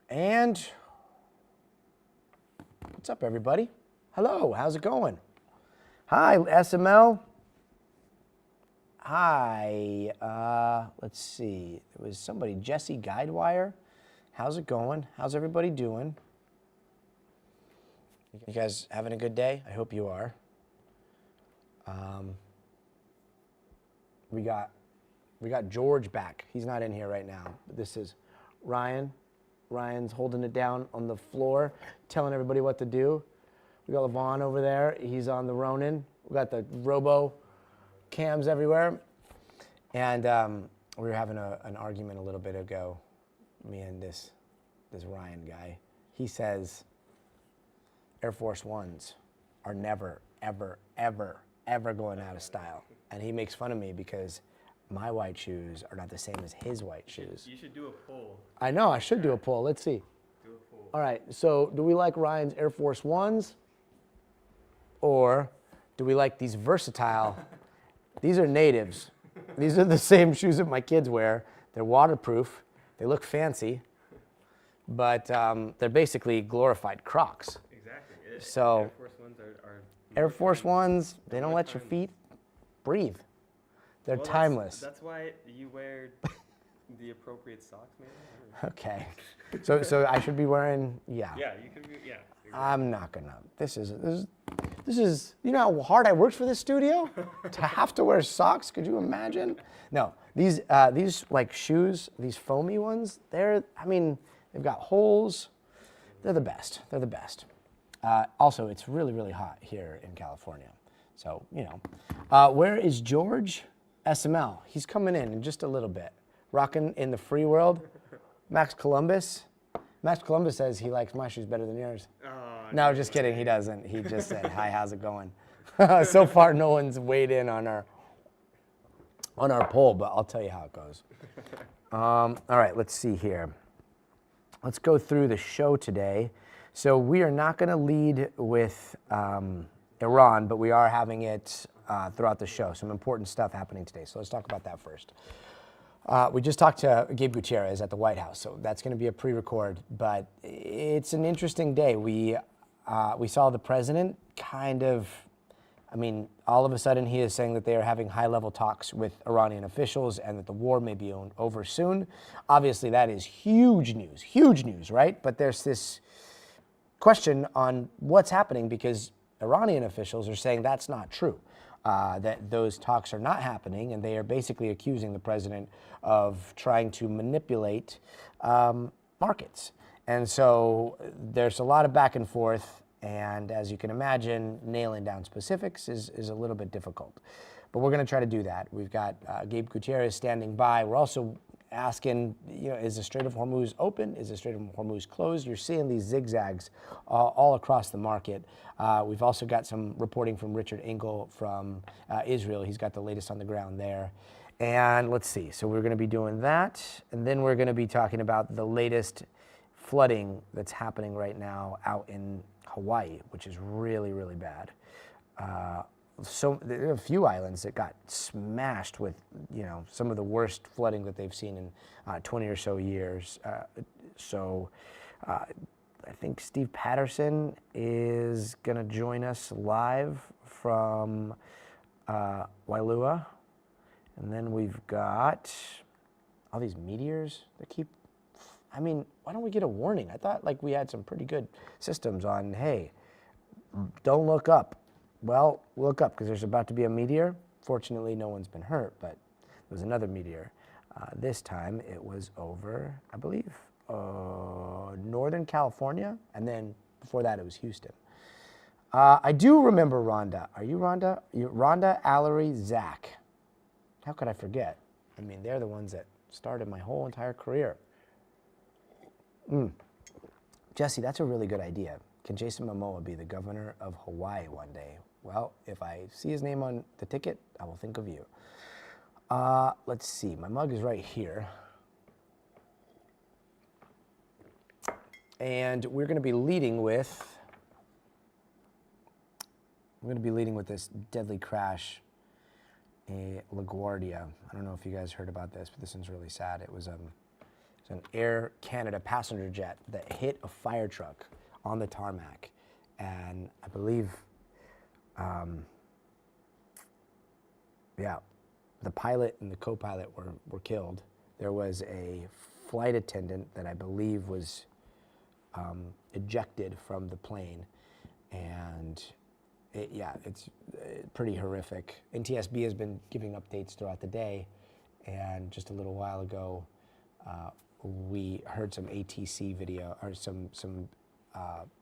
And what's up, everybody? Hello, how's it going? Hi, SML. Hi, let's see. It was somebody, Jesse Guidewire. How's it going? How's everybody doing? You guys having a good day? I hope you are. We got George back. He's not in here right now. But this is Ryan. Ryan's holding it down on the floor, telling everybody what to do. We got Levon over there. He's on the Ronin. We got the Robo cams everywhere. And we were having an argument a little bit ago, me and this Ryan guy. He says Air Force Ones are never, ever, ever, ever going out of style. And he makes fun of me because my white shoes are not the same as his white shoes. You should do a poll. I know, I should do a poll. Let's see. Do a poll. All right, so do we like Ryan's Air Force Ones? Or do we like these versatile, these are natives. These are the same shoes that my kids wear. They're waterproof. They look fancy. But they're basically glorified Crocs. Exactly. So Air Force Ones are Air Force Ones, they don't let your feet breathe. They're timeless. That's why you wear the appropriate socks, maybe? Okay. So I should be wearing, yeah. Yeah, you could be, yeah. Exactly. I'm not gonna. This is, you know how hard I worked for this studio? To have to wear socks, could you imagine? No, these like shoes, these foamy ones, they've got holes. They're the best, they're the best. Also, it's really, really hot here in California. So, you know. Where is George? SML, he's coming in just a little bit. Rocking in the free world. Max Columbus. Max Columbus says he likes my shoes better than yours. No, just kidding, he doesn't. He just said, hi, how's it going? So far, no one's weighed in on our poll, but I'll tell you how it goes. All right, let's see here. Let's go through the show today. So we are not gonna lead with Iran, but we are having it throughout the show. Some important stuff happening today. So let's talk about that first. We just talked to Gabe Gutierrez at the White House, so that's going to be a pre-record. But it's an interesting day. We saw the president kind of, all of a sudden he is saying that they are having high-level talks with Iranian officials and that the war may be over soon. Obviously, that is huge news, right? But there's this question on what's happening because Iranian officials are saying that's not true, that those talks are not happening, and they are basically accusing the president of trying to manipulate markets. And so there's a lot of back and forth, and as you can imagine, nailing down specifics is a little bit difficult. But we're going to try to do that. We've got Gabe Gutierrez standing by. We're also asking, is the Strait of Hormuz open? Is the Strait of Hormuz closed? You're seeing these zigzags all across the market. We've also got some reporting from Richard Engel from Israel. He's got the latest on the ground there. And let's see, so we're gonna be doing that. And then we're gonna be talking about the latest flooding that's happening right now out in Hawaii, which is really, really bad. So there are a few islands that got smashed with, some of the worst flooding that they've seen in 20 or so years. I think Steve Patterson is going to join us live from Wailua. And then we've got all these meteors that keep, why don't we get a warning? I thought we had some pretty good systems on, hey, don't look up. Well, look up because there's about to be a meteor. Fortunately, no one's been hurt, but there was another meteor. This time it was over, I believe, Northern California, and then before that it was Houston. I do remember Rhonda. Are you Rhonda? Rhonda, Allery, Zach. How could I forget? They're the ones that started my whole entire career. Jesse, that's a really good idea. Can Jason Momoa be the governor of Hawaii one day? Well, if I see his name on the ticket, I will think of you. Let's see, my mug is right here. And we're gonna be leading with this deadly crash in LaGuardia. I don't know if you guys heard about this, but this one's really sad. It was It's an Air Canada passenger jet that hit a fire truck on the tarmac. And I believe, yeah, the pilot and the co-pilot were killed. There was a flight attendant that I believe was ejected from the plane. And it's pretty horrific. NTSB has been giving updates throughout the day. And just a little while ago, we heard some ATC video, or some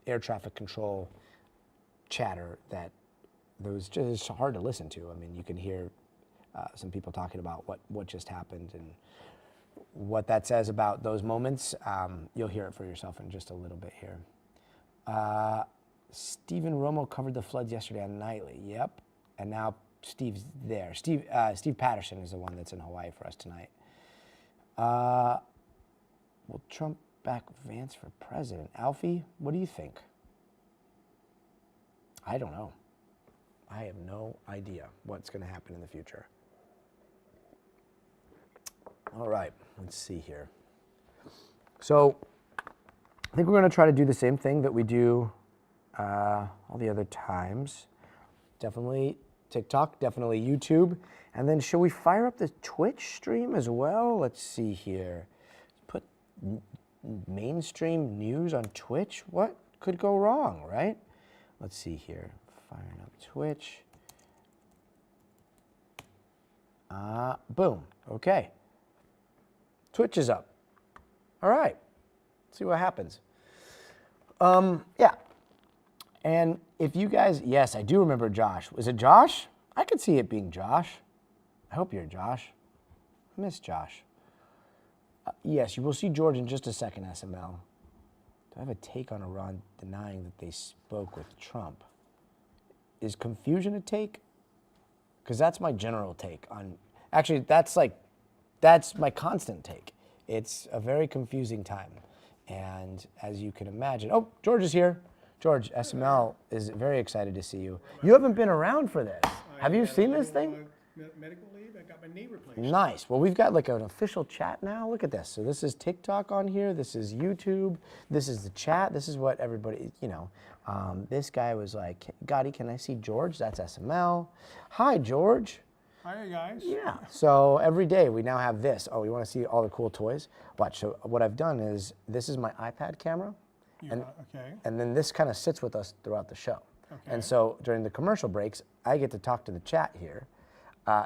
air traffic control chatter that was just hard to listen to. I mean, you can hear some people talking about what just happened and what that says about those moments. You'll hear it for yourself in just a little bit here. Stephen Romo covered the floods yesterday on Nightly. Yep, and now Steve's there. Steve Patterson is the one that's in Hawaii for us tonight. Will Trump back Vance for president? Alfie, what do you think? I don't know. I have no idea what's going to happen in the future. All right, let's see here. So I think we're going to try to do the same thing that we do all the other times. Definitely TikTok, definitely YouTube. And then should we fire up the Twitch stream as well? Let's see here. Put mainstream news on Twitch? What could go wrong, right? Let's see here. Firing up Twitch. Boom. Okay. Twitch is up. All right. Let's see what happens. Yeah. And if you guys, yes, I do remember Josh. Was it Josh? I could see it being Josh. I hope you're Josh. I miss Josh. Yes, you will see George in just a second, SML. Do I have a take on Iran denying that they spoke with Trump? Is confusion a take? Because that's my general take on, actually, that's my constant take. It's a very confusing time. And as you can imagine, oh, George is here. George, SML is very excited to see you. You haven't been around for this. Have you seen this thing? Medical leave. I got my knee replaced. Nice. Well, we've got like an official chat now. Look at this. So this is TikTok on here. This is YouTube. This is the chat. This is what everybody, this guy was like, Gotti, can I see George? That's SML. Hi, George. Hi, guys. Yeah. So every day we now have this. Oh, you want to see all the cool toys? Watch. So what I've done is, this is my iPad camera. Okay. And then this kind of sits with us throughout the show. Okay. And so during the commercial breaks, I get to talk to the chat here.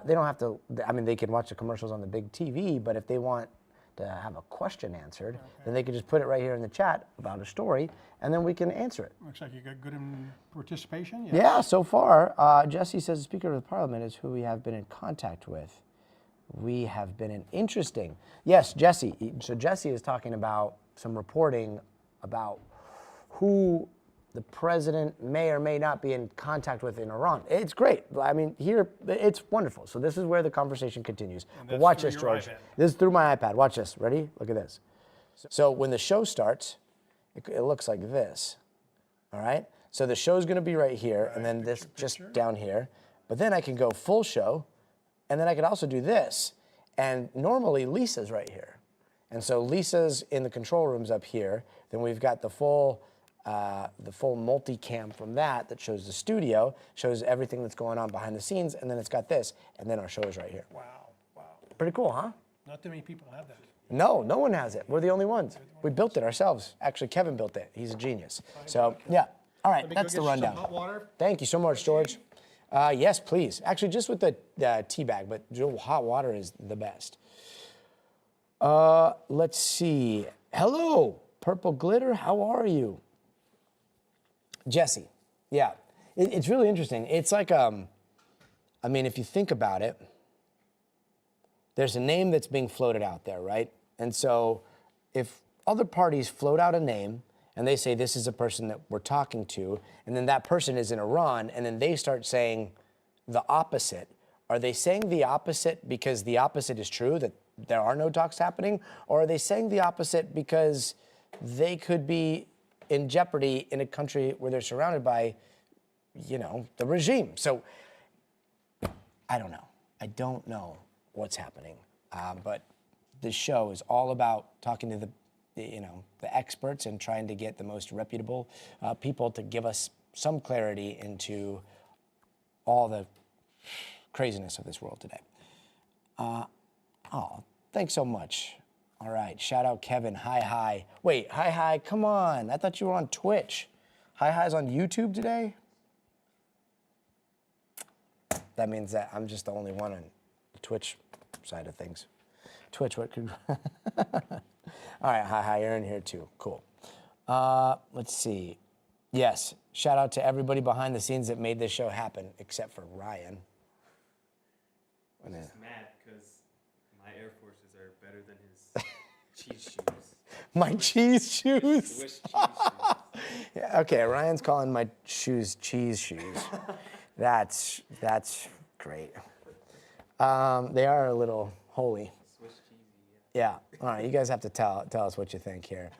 They don't have to, they can watch the commercials on the big TV, but if they want to have a question answered, then they can just put it right here in the chat about a story, and then we can answer it. Looks like you got good in participation. Yes. Yeah, so far, Jesse says the Speaker of the Parliament is who we have been in contact with. We have been in interesting. Yes, Jesse. So Jesse is talking about some reporting about who the president may or may not be in contact with in Iran. It's great. I mean, here, it's wonderful. So this is where the conversation continues. But watch this, George. This is through my iPad. Watch this. Ready? Look at this. So when the show starts, it looks like this. All right? So the show's going to be right here, and then this just down here. But then I can go full show, and then I could also do this. And normally, Lisa's right here. And so Lisa's in the control rooms up here. Then we've got the full multicam from that shows the studio, shows everything that's going on behind the scenes, and then it's got this, and then our show is right here. Wow. Pretty cool, huh? Not too many people have that. No one has it. We're the only ones. We built it ourselves. Actually, Kevin built it. He's a genius. So, yeah. All right, that's the rundown. Hot water. Thank you so much, George. Yes, please. Actually, just with the tea bag, but hot water is the best. Let's see. Hello, Purple Glitter. How are you? Jesse. Yeah. It's really interesting. It's like, if you think about it, there's a name that's being floated out there, right? And so if other parties float out a name and they say this is a person that we're talking to, and then that person is in Iran, and then they start saying the opposite, are they saying the opposite because the opposite is true, that there are no talks happening? Or are they saying the opposite because they could be in jeopardy in a country where they're surrounded by, the regime? So I don't know. I don't know what's happening. But this show is all about talking to the experts and trying to get the most reputable people to give us some clarity into all the craziness of this world today. Oh, thanks so much. All right, shout out Kevin, hi. Wait, hi, come on. I thought you were on Twitch. Hi's on YouTube today? That means that I'm just the only one on the Twitch side of things. Twitch, what could... All right, hi, you're in here too, cool. Let's see. Yes, shout out to everybody behind the scenes that made this show happen, except for Ryan. I'm just mad because my Air Forces are better than his cheese shoes. My cheese shoes? Swiss cheese shoes. Yeah, okay, Ryan's calling my shoes cheese shoes. That's great. They are a little holy. Swiss cheesy, Yeah. All right, you guys have to tell us what you think here.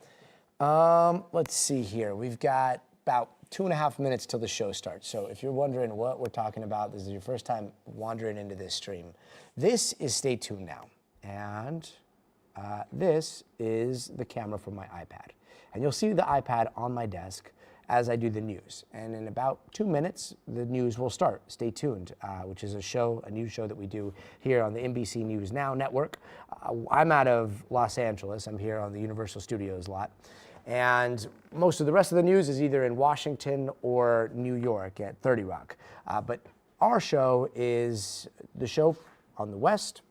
Let's see here. We've got about 2.5 minutes till the show starts. So if you're wondering what we're talking about, this is your first time wandering into this stream. This is Stay Tuned Now. And this is the camera from my iPad. And you'll see the iPad on my desk as I do the news. And in about 2 minutes, the news will start. Stay tuned, which is a new show that we do here on the NBC News Now network. I'm out of Los Angeles. I'm here on the Universal Studios lot. And most of the rest of the news is either in Washington or New York at 30 Rock. But our show is the show on the west,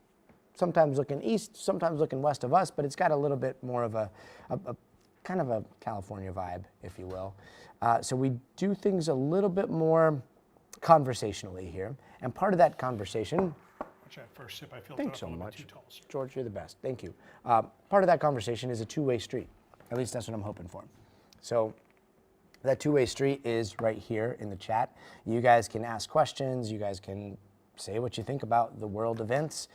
sometimes looking east, sometimes looking west of us, but it's got a little bit more of a kind of a California vibe, if you will. So we do things a little bit more conversationally here. And part of that conversation... Watch that first sip. I feel Thanks so a little much. bit too tall. George, you're the best. Thank you. Part of that conversation is a two-way street. At least that's what I'm hoping for. So that two-way street is right here in the chat. You guys can ask questions. You guys can say what you think about the world events.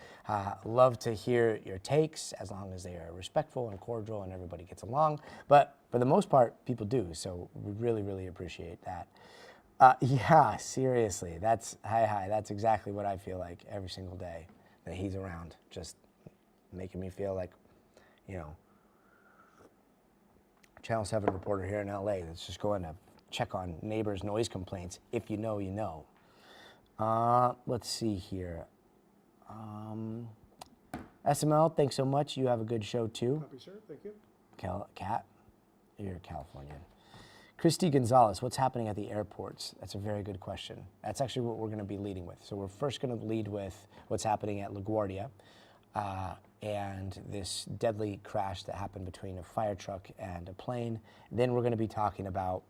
Love to hear your takes, as long as they are respectful and cordial and everybody gets along. But for the most part, people do. So we really, really appreciate that. Yeah, seriously, hi, that's exactly what I feel like every single day that he's around, just making me feel like, Channel 7 reporter here in LA that's just going to check on neighbors' noise complaints. If you know, you know. Let's see here. SML, thanks so much. You have a good show too. Copy, sir. Thank you. Cat, you're Californian. Christy Gonzalez, what's happening at the airports? That's a very good question. That's actually what we're going to be leading with. So we're first going to lead with what's happening at LaGuardia and this deadly crash that happened between a fire truck and a plane. Then we're going to be talking about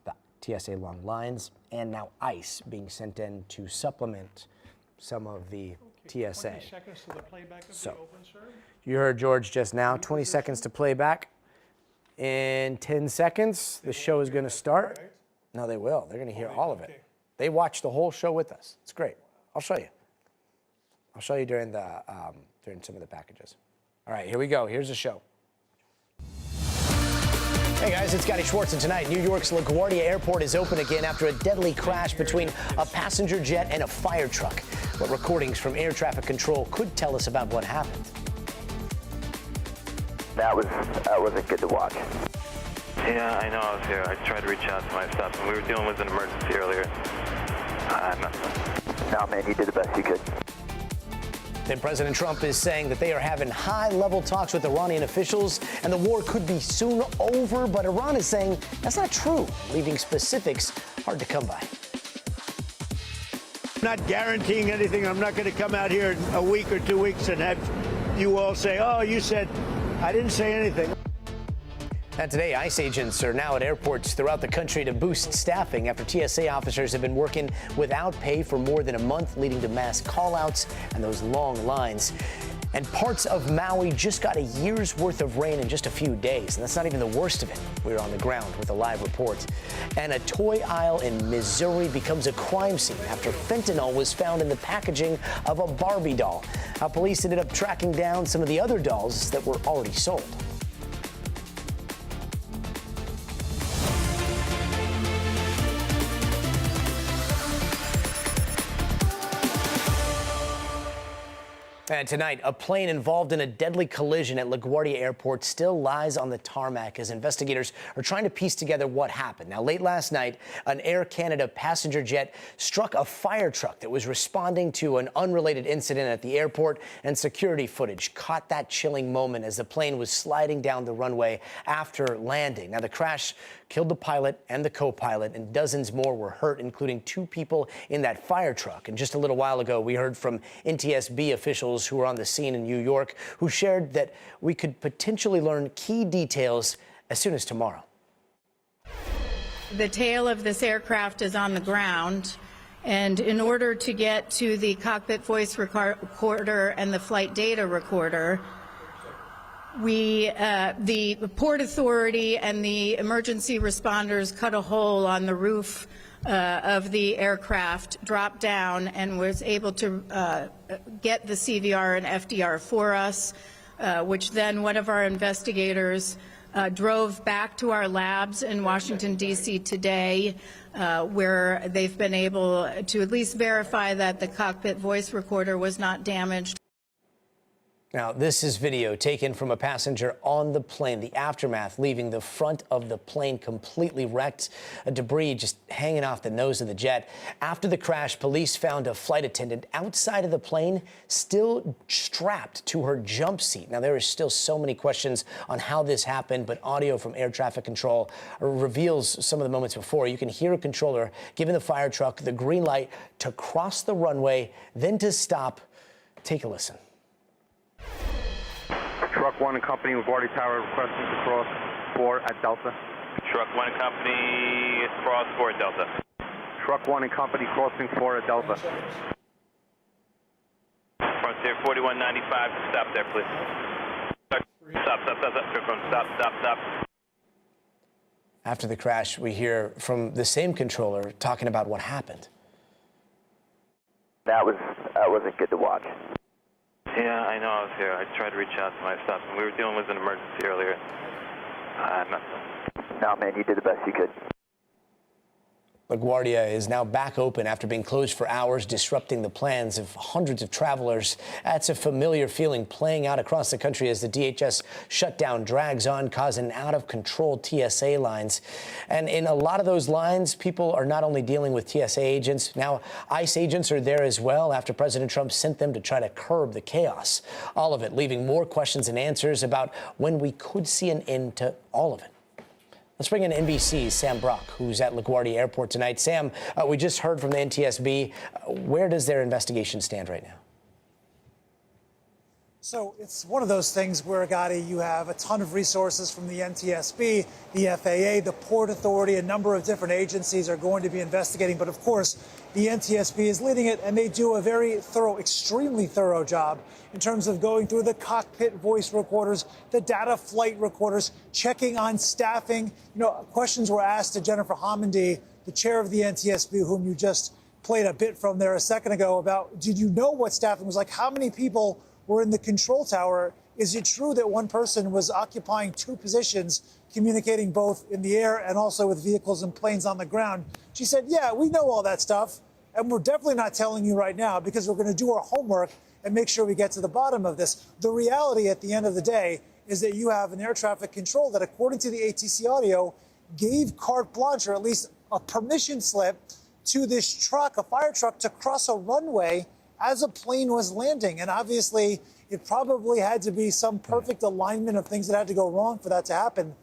the TSA long lines and now ICE being sent in to supplement some of the TSA. 20 seconds to the playback of So, the open, sir. You heard George just now, 20 seconds to play back. In 10 seconds, the show is going to start. Right? No, they will. They're going to hear all of okay. it. They watch the whole show with us. It's great. I'll show you. I'll show you during some of the packages. All right, here we go. Here's the show. Hey guys, it's Scotty Schwartz, and tonight New York's LaGuardia Airport is open again after a deadly crash between a passenger jet and a fire truck. What recordings from air traffic control could tell us about what happened. That wasn't good to watch. Yeah, I know I was here. I tried to reach out to my stuff, and we were dealing with an emergency earlier. I messed up. No, man, you did the best you could. Then President Trump is saying that they are having high-level talks with Iranian officials and the war could be soon over, but Iran is saying that's not true, leaving specifics hard to come by. I'm not guaranteeing anything. I'm not going to come out here in a week or 2 weeks and have you all say, oh, you said, I didn't say anything. And today, ICE agents are now at airports throughout the country to boost staffing after TSA officers have been working without pay for more than a month, leading to mass call-outs and those long lines. And parts of Maui just got a year's worth of rain in just a few days, and that's not even the worst of it. We're on the ground with a live report. And a toy aisle in Missouri becomes a crime scene after fentanyl was found in the packaging of a Barbie doll. How police ended up tracking down some of the other dolls that were already sold. And tonight, a plane involved in a deadly collision at LaGuardia Airport still lies on the tarmac as investigators are trying to piece together what happened. Now, late last night, an Air Canada passenger jet struck a fire truck that was responding to an unrelated incident at the airport, and security footage caught that chilling moment as the plane was sliding down the runway after landing. Now, the crash killed the pilot and the co-pilot, and dozens more were hurt, including 2 people in that fire truck. And just a little while ago, we heard from NTSB officials who were on the scene in New York, who shared that we could potentially learn key details as soon as tomorrow. The tail of this aircraft is on the ground, and in order to get to the cockpit voice recorder and the flight data recorder, the Port Authority and the emergency responders cut a hole on the roof of the aircraft, dropped down, and was able to get the CVR and FDR for us, which then one of our investigators drove back to our labs in Washington, D.C. today, where they've been able to at least verify that the cockpit voice recorder was not damaged. Now, this is video taken from a passenger on the plane, the aftermath leaving the front of the plane completely wrecked, debris just hanging off the nose of the jet. After the crash, police found a flight attendant outside of the plane, still strapped to her jump seat. Now, there are still so many questions on how this happened, but audio from air traffic control reveals some of the moments before. You can hear a controller giving the fire truck the green light to cross the runway, then to stop. Take a listen. Truck 1 and Company, LaGuardia Tower, requesting to cross 4 at Delta. Truck 1 and Company, cross 4 at Delta. Truck 1 and Company, crossing 4 at Delta. Frontier 4195, stop there, please. Stop. After the crash, we hear from the same controller talking about what happened. That wasn't good to watch. Yeah, I know I was here. I tried to reach out to my stuff. We were dealing with an emergency earlier. No, man, you did the best you could. LaGuardia is now back open after being closed for hours, disrupting the plans of hundreds of travelers. That's a familiar feeling playing out across the country as the DHS shutdown drags on, causing out-of-control TSA lines. And in a lot of those lines, people are not only dealing with TSA agents, now ICE agents are there as well after President Trump sent them to try to curb the chaos. All of it leaving more questions and answers about when we could see an end to all of it. Let's bring in NBC's Sam Brock, who's at LaGuardia Airport tonight. Sam, we just heard from the NTSB. Where does their investigation stand right now? So it's one of those things where, Gotti, you have a ton of resources from the NTSB, the FAA, the Port Authority, a number of different agencies are going to be investigating. But of course, the NTSB is leading it, and they do a very thorough, extremely thorough job in terms of going through the cockpit voice recorders, the data flight recorders, checking on staffing. You know, questions were asked to Jennifer Homendy, the chair of the NTSB, whom you just played a bit from there a second ago, about did you know what staffing was like? How many people were in the control tower? Is it true that one person was occupying 2 positions, communicating both in the air and also with vehicles and planes on the ground? She said, yeah, we know all that stuff, and we're definitely not telling you right now because we're going to do our homework and make sure we get to the bottom of this. The reality at the end of the day is that you have an air traffic control that, according to the ATC audio, gave carte blanche, or at least a permission slip, to this truck, a fire truck, to cross a runway as a plane was landing. And obviously, it probably had to be some perfect alignment of things that had to go wrong for that to happen.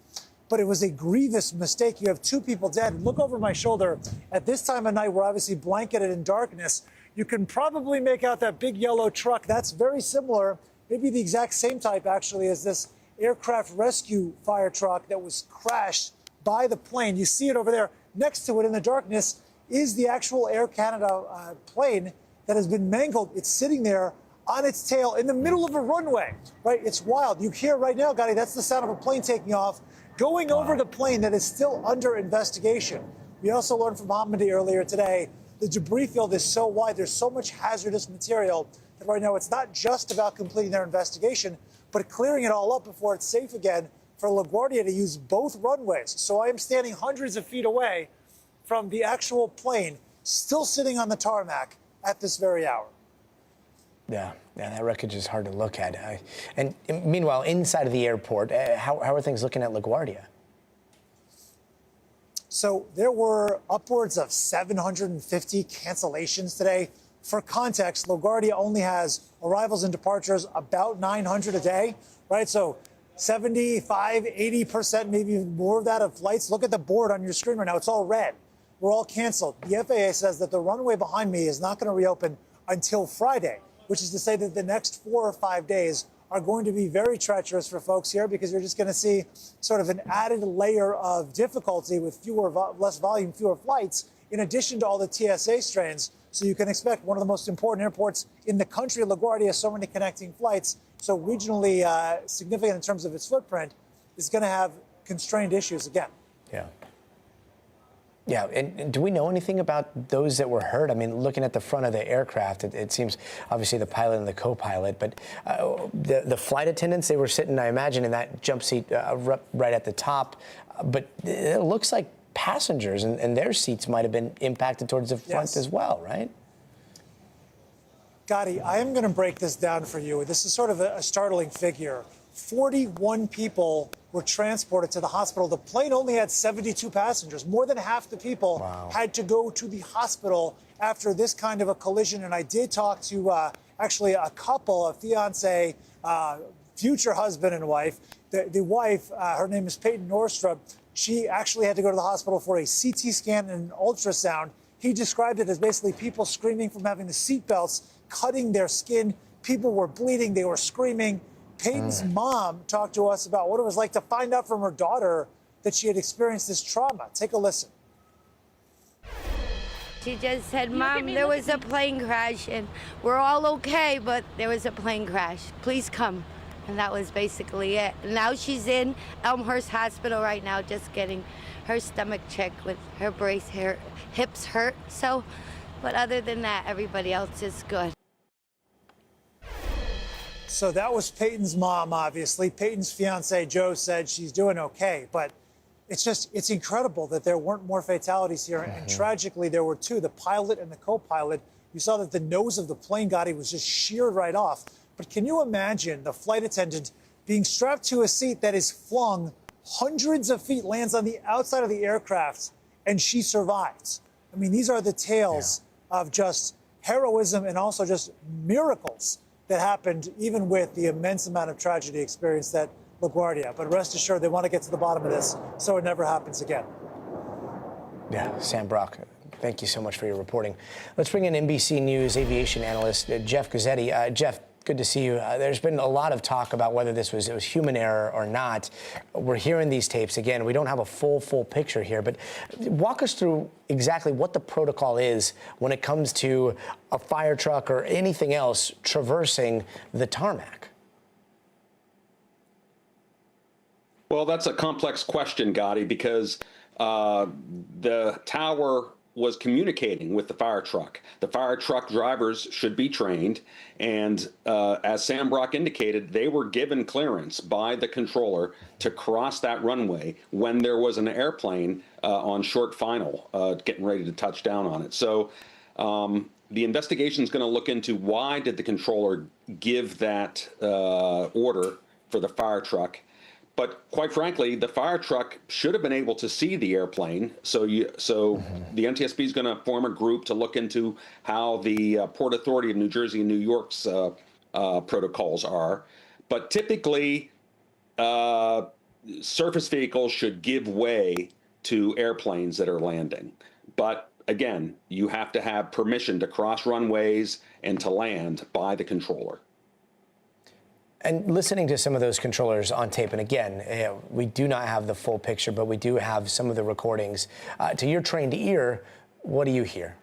But it was a grievous mistake. You have 2 people dead. Look over my shoulder. At this time of night, we're obviously blanketed in darkness. You can probably make out that big yellow truck. That's very similar, maybe the exact same type, actually, as this aircraft rescue fire truck that was crashed by the plane. You see it over there. Next to it in the darkness is the actual Air Canada plane that has been mangled. It's sitting there on its tail in the middle of a runway, right? It's wild. You hear right now, Gotti, that's the sound of a plane taking off, going over the plane that is still under investigation. We also learned from Homendy earlier today, the debris field is so wide, there's so much hazardous material that right now it's not just about completing their investigation, but clearing it all up before it's safe again for LaGuardia to use both runways. So I am standing hundreds of feet away from the actual plane, still sitting on the tarmac at this very hour. Yeah, that wreckage is hard to look at. And meanwhile, inside of the airport, how are things looking at LaGuardia? So there were upwards of 750 cancellations today. For context, LaGuardia only has arrivals and departures about 900 a day, right? So 75, 80%, maybe even more of that of flights. Look at the board on your screen right now. It's all red. We're all canceled. The FAA says that the runway behind me is not going to reopen until Friday, which is to say that the next 4 or 5 days are going to be very treacherous for folks here because you're just going to see sort of an added layer of difficulty with less volume, fewer flights, in addition to all the TSA strains. So you can expect one of the most important airports in the country, LaGuardia, so many connecting flights, so regionally significant in terms of its footprint, is going to have constrained issues again. Yeah. Yeah, and do we know anything about those that were hurt? I mean, looking at the front of the aircraft, it seems obviously the pilot and the co-pilot, but the flight attendants, they were sitting, I imagine, in that jump seat right at the top. But it looks like passengers and their seats might have been impacted towards the front as well, right? Gotti, I am going to break this down for you. This is sort of a startling figure. 41 people were transported to the hospital. The plane only had 72 passengers. More than half the people had to go to the hospital after this kind of a collision. And I did talk to actually a couple, a fiance, future husband and wife. The wife, her name is Peyton Norstrup. She actually had to go to the hospital for a CT scan and an ultrasound. He described it as basically people screaming from having the seatbelts cutting their skin. People were bleeding. They were screaming. Peyton's mom talked to us about what it was like to find out from her daughter that she had experienced this trauma. Take a listen. She just said, Mom, there was a plane crash and we're all okay, but there was a plane crash. Please come. And that was basically it. Now she's in Elmhurst Hospital right now, just getting her stomach checked with her brace. Her hips hurt. So, but other than that, everybody else is good. So that was Peyton's mom, obviously. Peyton's fiance, Joe, said she's doing okay. But it's incredible that there weren't more fatalities here. And tragically, there were two, the pilot and the co-pilot. You saw that the nose of the plane, Gotti, was just sheared right off. But can you imagine the flight attendant being strapped to a seat that is flung hundreds of feet, lands on the outside of the aircraft, and she survives? I mean, these are the tales of just heroism and also just miracles that happened even with the immense amount of tragedy experienced at LaGuardia. But rest assured, they want to get to the bottom of this so it never happens again. Yeah, Sam Brock, thank you so much for your reporting. Let's bring in NBC News aviation analyst Jeff Guzzetti. Jeff, good to see you. There's been a lot of talk about whether it was human error or not. We're hearing these tapes. Again, we don't have a full picture here, but walk us through exactly what the protocol is when it comes to a fire truck or anything else traversing the tarmac. Well, that's a complex question, Gotti, because the tower was communicating with the fire truck. The fire truck drivers should be trained, and as Sam Brock indicated, they were given clearance by the controller to cross that runway when there was an airplane on short final getting ready to touch down on it. So the investigation is going to look into why did the controller give that order for the fire truck. But quite frankly, the fire truck should have been able to see the airplane. So the NTSB is going to form a group to look into how the Port Authority of New Jersey and New York's protocols are. But typically, surface vehicles should give way to airplanes that are landing. But again, you have to have permission to cross runways and to land by the controller. And listening to some of those controllers on tape, and again, we do not have the full picture, but we do have some of the recordings. To your trained ear, what do you hear?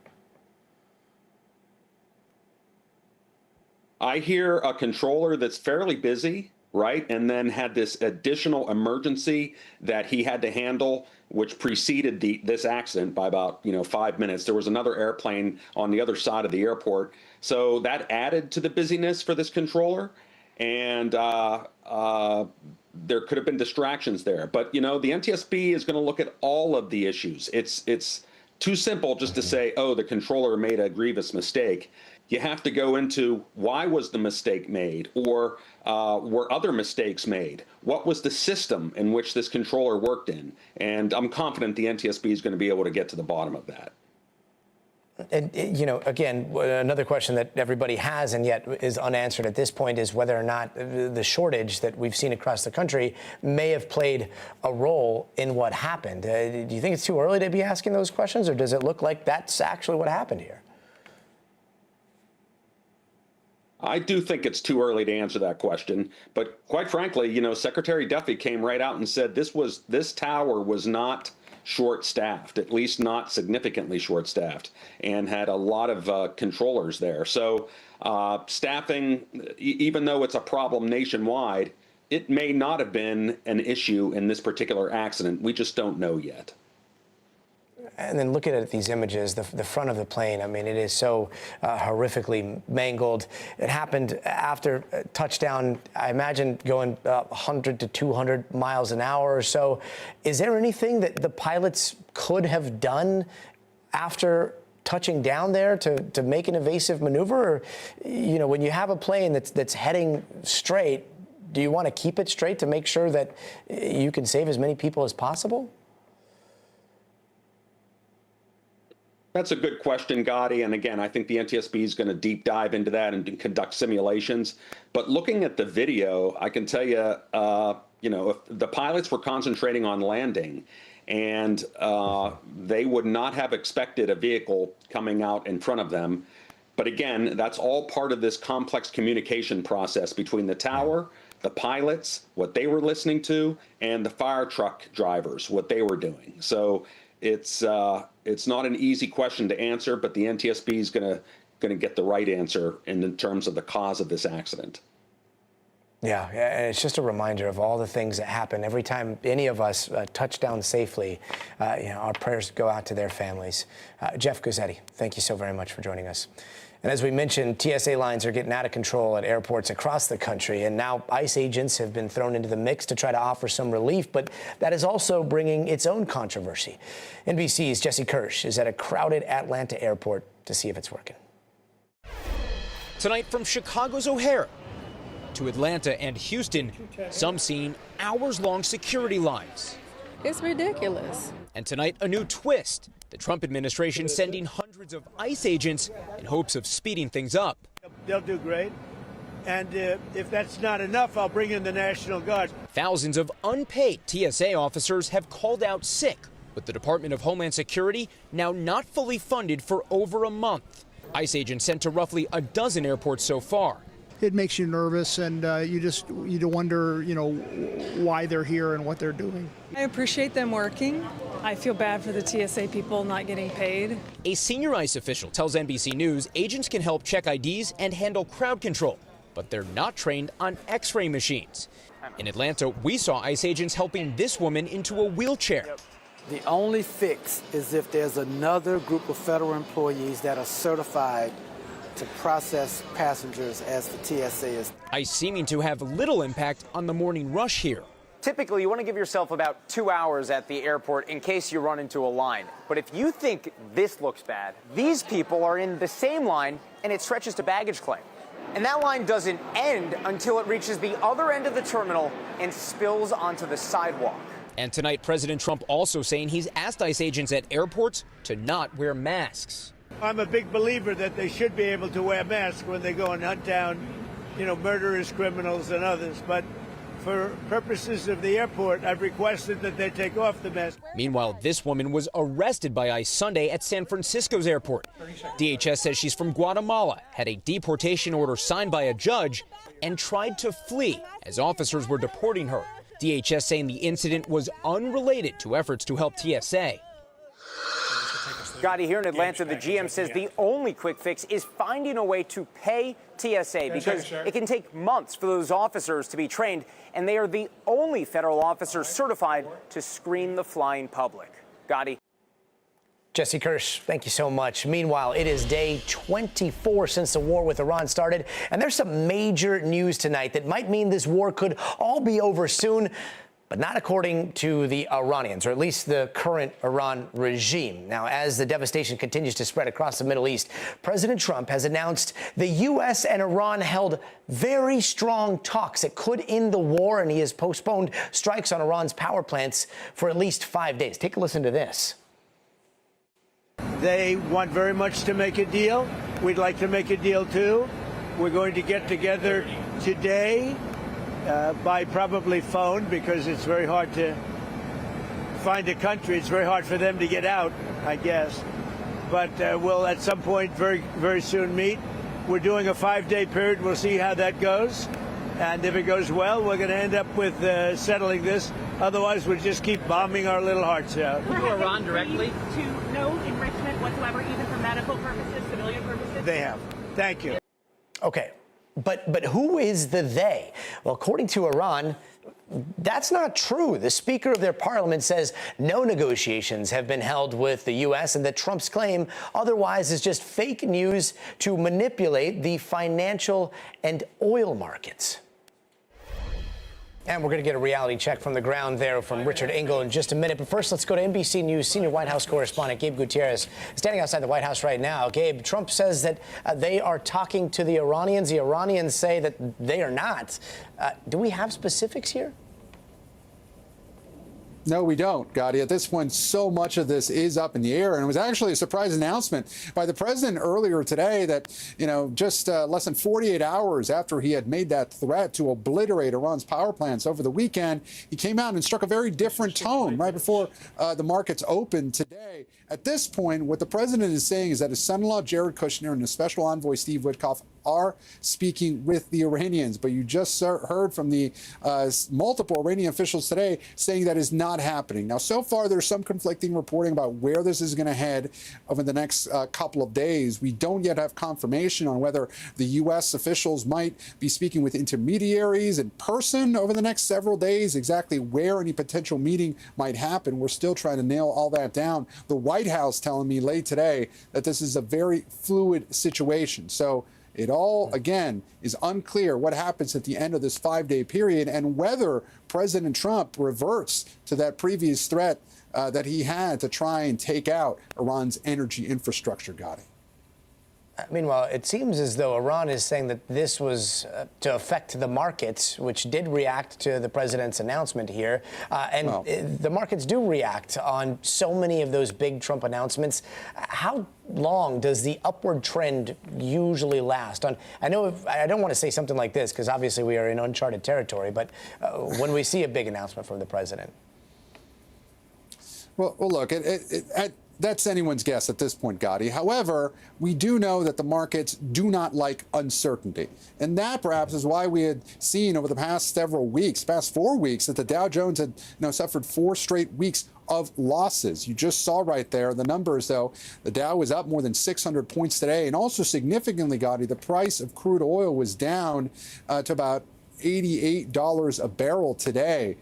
I hear a controller that's fairly busy, right? And then had this additional emergency that he had to handle, which preceded this accident by about 5 minutes. There was another airplane on the other side of the airport. So that added to the busyness for this controller. And there could have been distractions there. But, the NTSB is going to look at all of the issues. It's too simple just to say, oh, the controller made a grievous mistake. You have to go into why was the mistake made, or were other mistakes made? What was the system in which this controller worked in? And I'm confident the NTSB is going to be able to get to the bottom of that. And, you know, again, another question that everybody has and yet is unanswered at this point is whether or not the shortage that we've seen across the country may have played a role in what happened. Do you think it's too early to be asking those questions, or does it look like that's actually what happened here? I do think it's too early to answer that question. But quite frankly, you know, Secretary Duffy came right out and said this tower was not short-staffed, at least not significantly short-staffed, and had a lot of controllers there. So staffing, even though it's a problem nationwide, it may not have been an issue in this particular accident. We just don't know yet. And then looking at these images, the front of the plane, I mean, it is so horrifically mangled. It happened after touchdown, I imagine going 100 to 200 miles an hour or so. Is there anything that the pilots could have done after touching down there to make an evasive maneuver? Or, you know, when you have a plane that's heading straight, do you want to keep it straight to make sure that you can save as many people as possible? That's a good question, Gotti. And again, I think the NTSB is going to deep dive into that and conduct simulations. But looking at the video, I can tell you, you know, if the pilots were concentrating on landing, and they would not have expected a vehicle coming out in front of them. But again, that's all part of this complex communication process between the tower, the pilots, what they were listening to, and the fire truck drivers, what they were doing. So it's not an easy question to answer, but the NTSB is going to get the right answer in terms of the cause of this accident. Yeah, and it's just a reminder of all the things that happen every time any of us touch down safely. You know, our prayers go out to their families. Jeff Guzzetti, thank you so very much for joining us. And as we mentioned, TSA lines are getting out of control at airports across the country, and now ICE agents have been thrown into the mix to try to offer some relief, but that is also bringing its own controversy. NBC's Jesse Kirsch is at a crowded Atlanta airport to see if it's working. Tonight from Chicago's O'Hare to Atlanta and Houston, some seeing hours-long security lines. It's ridiculous. And tonight, a new twist. The Trump administration sending hundreds of ICE agents in hopes of speeding things up. They'll do great. And if that's not enough, I'll bring in the National Guard. Thousands of unpaid TSA officers have called out sick, with the Department of Homeland Security now not fully funded for over a month. ICE agents sent to roughly a dozen airports so far. It makes you nervous, and you wonder, you know, why they're here and what they're doing. I appreciate them working. I feel bad for the TSA people not getting paid. A senior ICE official tells NBC News agents can help check IDs and handle crowd control, but they're not trained on X-ray machines. In Atlanta, we saw ICE agents helping this woman into a wheelchair. The only fix is if there's another group of federal employees that are certified to process passengers as the TSA is. ICE seeming to have little impact on the morning rush here. Typically, you want to give yourself about 2 hours at the airport in case you run into a line. But if you think this looks bad, these people are in the same line, and it stretches to baggage claim. And that line doesn't end until it reaches the other end of the terminal and spills onto the sidewalk. And tonight, President Trump also saying he's asked ICE agents at airports to not wear masks. I'm a big believer that they should be able to wear masks when they go and hunt down, you know, murderous criminals and others. But for purposes of the airport, I've requested that they take off the mask. Meanwhile, this woman was arrested by ICE Sunday at San Francisco's airport. DHS says she's from Guatemala, had a deportation order signed by a judge, and tried to flee as officers were deporting her. DHS saying the incident was unrelated to efforts to help TSA. Gotti, here in Atlanta, the GM says the only quick fix is finding a way to pay TSA because it can take months for those officers to be trained, and they are the only federal officers certified to screen the flying public. Gotti. Jesse Kirsch, thank you so much. Meanwhile, it is day 24 since the war with Iran started, and there's some major news tonight that might mean this war could all be over soon. but not according to the Iranians, or at least the current Iran regime. Now, as the devastation continues to spread across the Middle East, President Trump has announced the U.S. and Iran held very strong talks that could end the war, and he has postponed strikes on Iran's power plants for at least 5 days. Take a listen to this. They want very much to make a deal. We'd like to make a deal, too. We're going to get together today by probably phone, because it's very hard to find a country. It's very hard for them to get out, I guess. But we'll at some point very, very soon meet. We're doing a 5-day period. We'll see how that goes. And if it goes well, we're going to end up with settling this. Otherwise, we'll just keep bombing our little hearts out. To Iran directly? To no enrichment whatsoever, even for medical purposes, civilian purposes? They have. Thank you. Okay, but who is the they? Well, according to Iran, that's not true. The Speaker of their parliament says no negotiations have been held with the U.S. and that Trump's claim otherwise is just fake news to manipulate the financial and oil markets. And we're going to get a reality check from the ground there from Richard Engel in just a minute. But first, let's go to NBC News senior White House correspondent Gabe Gutierrez, standing outside the White House right now. Gabe, Trump says that they are talking to the Iranians. The Iranians say that they are not. Do we have specifics here? No, we don't, Gotti. At this point, so much of this is up in the air. And it was actually a surprise announcement by the president earlier today that, just less than 48 hours after he had made that threat to obliterate Iran's power plants over the weekend, he came out and struck a very different tone right before the markets opened today. At this point, what the president is saying is that his son-in-law, Jared Kushner, and his special envoy, Steve Witkoff, are speaking with the Iranians. But you just heard from the multiple Iranian officials today saying that is not happening. Now, so far, there's some conflicting reporting about where this is going to head over the next couple of days. We don't yet have confirmation on whether the U.S. officials might be speaking with intermediaries in person over the next several days, exactly where any potential meeting might happen. We're still trying to nail all that down. The White House telling me late today that this is a very fluid situation. So it all, again, is unclear what happens at the end of this 5-day period and whether President Trump reverts to that previous threat that he had to try and take out Iran's energy infrastructure, Gotti. Meanwhile, it seems as though Iran is saying that this was to affect the markets, which did react to the president's announcement here. The markets do react on so many of those big Trump announcements. How long does the upward trend usually last? I know I don't want to say something like this because obviously we are in uncharted territory, but when we see a big announcement from the president. Well, look, that's anyone's guess at this point, Gotti. However, we do know that the markets do not like uncertainty. And that perhaps is why we had seen over the past 4 weeks, that the Dow Jones had suffered 4 straight weeks of losses. You just saw right there the numbers, though. The Dow was up more than 600 points today. And also significantly, Gotti, the price of crude oil was down to about $88 a barrel today.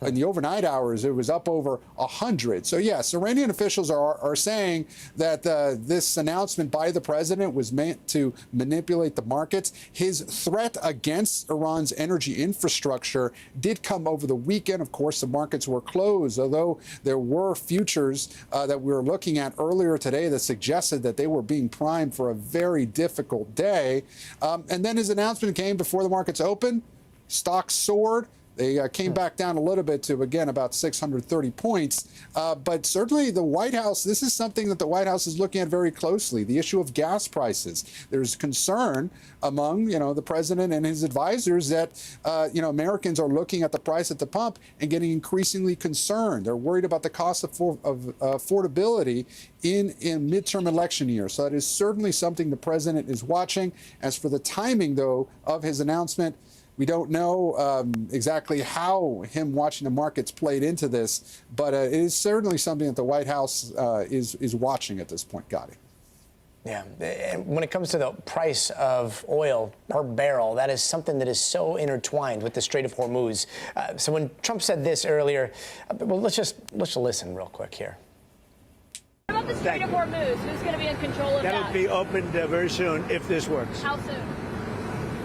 In the overnight hours, it was up over 100. So, yes, Iranian officials are saying that this announcement by the president was meant to manipulate the markets. His threat against Iran's energy infrastructure did come over the weekend. Of course, the markets were closed, although there were futures that we were looking at earlier today that suggested that they were being primed for a very difficult day. And then his announcement came before the markets opened. Stocks soared. They came back down a little bit to, again, about 630 points. But certainly the White House, this is something that the White House is looking at very closely, the issue of gas prices. There's concern among, the president and his advisors that, Americans are looking at the price at the pump and getting increasingly concerned. They're worried about the cost of affordability in midterm election year. So that is certainly something the president is watching. As for the timing, though, of his announcement, we don't know exactly how him watching the markets played into this, but it is certainly something that the White House is watching at this point, Gotti. Yeah, and when it comes to the price of oil per barrel, that is something that is so intertwined with the Strait of Hormuz. So when Trump said this earlier, well, let's listen real quick here. What about the Strait of Hormuz? Who's going to be in control of that? That'll be opened very soon if this works. How soon?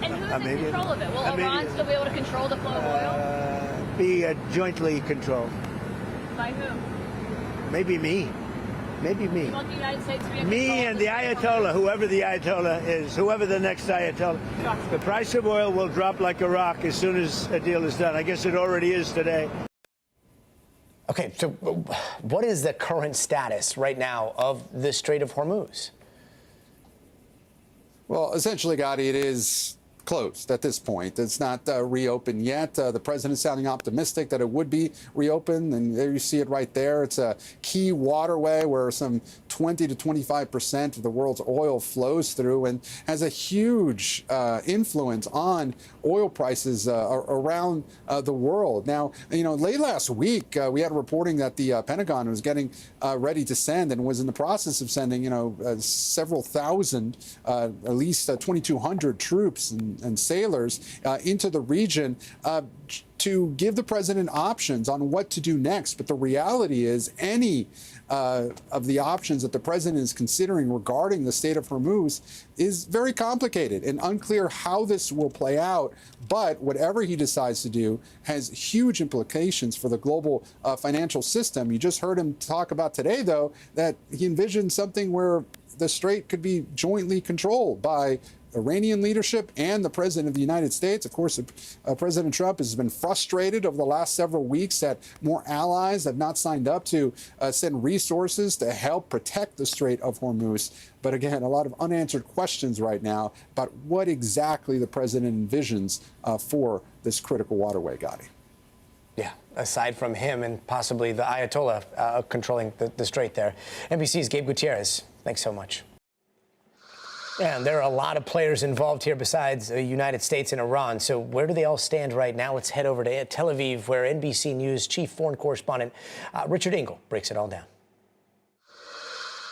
And who's in control of it? Will Iran still be able to control the flow of oil? be jointly controlled. By who? Maybe me. Maybe me. You want the United States to be in Me control and of the Strait of Ayatollah, whoever the Ayatollah is, whoever the next Ayatollah. The price of oil will drop like a rock as soon as a deal is done. I guess it already is today. Okay, so what is the current status right now of the Strait of Hormuz? Well, essentially, Gotti, it is closed at this point. It's not reopened yet. The president's sounding optimistic that it would be reopened, and there you see it right there. It's a key waterway where some 20 to 25% of the world's oil flows through and has a huge influence on oil prices around the world. Now, late last week, we had reporting that the Pentagon was getting ready to send and was in the process of sending, several thousand, at least 2,200 troops and sailors into the region to give the president options on what to do next. But the reality is any of the options that the president is considering regarding the Strait of Hormuz is very complicated and unclear how this will play out. But whatever he decides to do has huge implications for the global financial system. You just heard him talk about today, though, that he envisioned something where the strait could be jointly controlled by Iranian leadership and the president of the United States. Of course, President Trump has been frustrated over the last several weeks that more allies have not signed up to send resources to help protect the Strait of Hormuz. But again, a lot of unanswered questions right now about what exactly the president envisions for this critical waterway, Gotti. Yeah, aside from him and possibly the Ayatollah controlling the strait there. NBC's Gabe Gutierrez, thanks so much. And there are a lot of players involved here besides the United States and Iran. So where do they all stand right now? Let's head over to Tel Aviv, where NBC News chief foreign correspondent Richard Engel breaks it all down.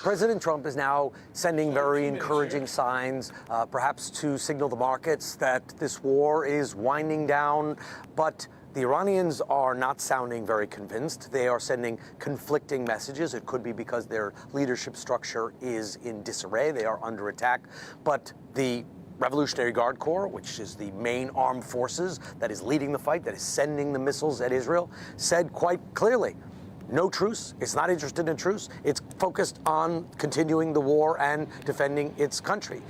President Trump is now sending very encouraging signs, perhaps to signal the markets that this war is winding down. But the Iranians are not sounding very convinced. They are sending conflicting messages. It could be because their leadership structure is in disarray. They are under attack. But the Revolutionary Guard Corps, which is the main armed forces that is leading the fight, that is sending the missiles at Israel, said quite clearly, no truce. It's not interested in truce. It's focused on continuing the war and defending its country.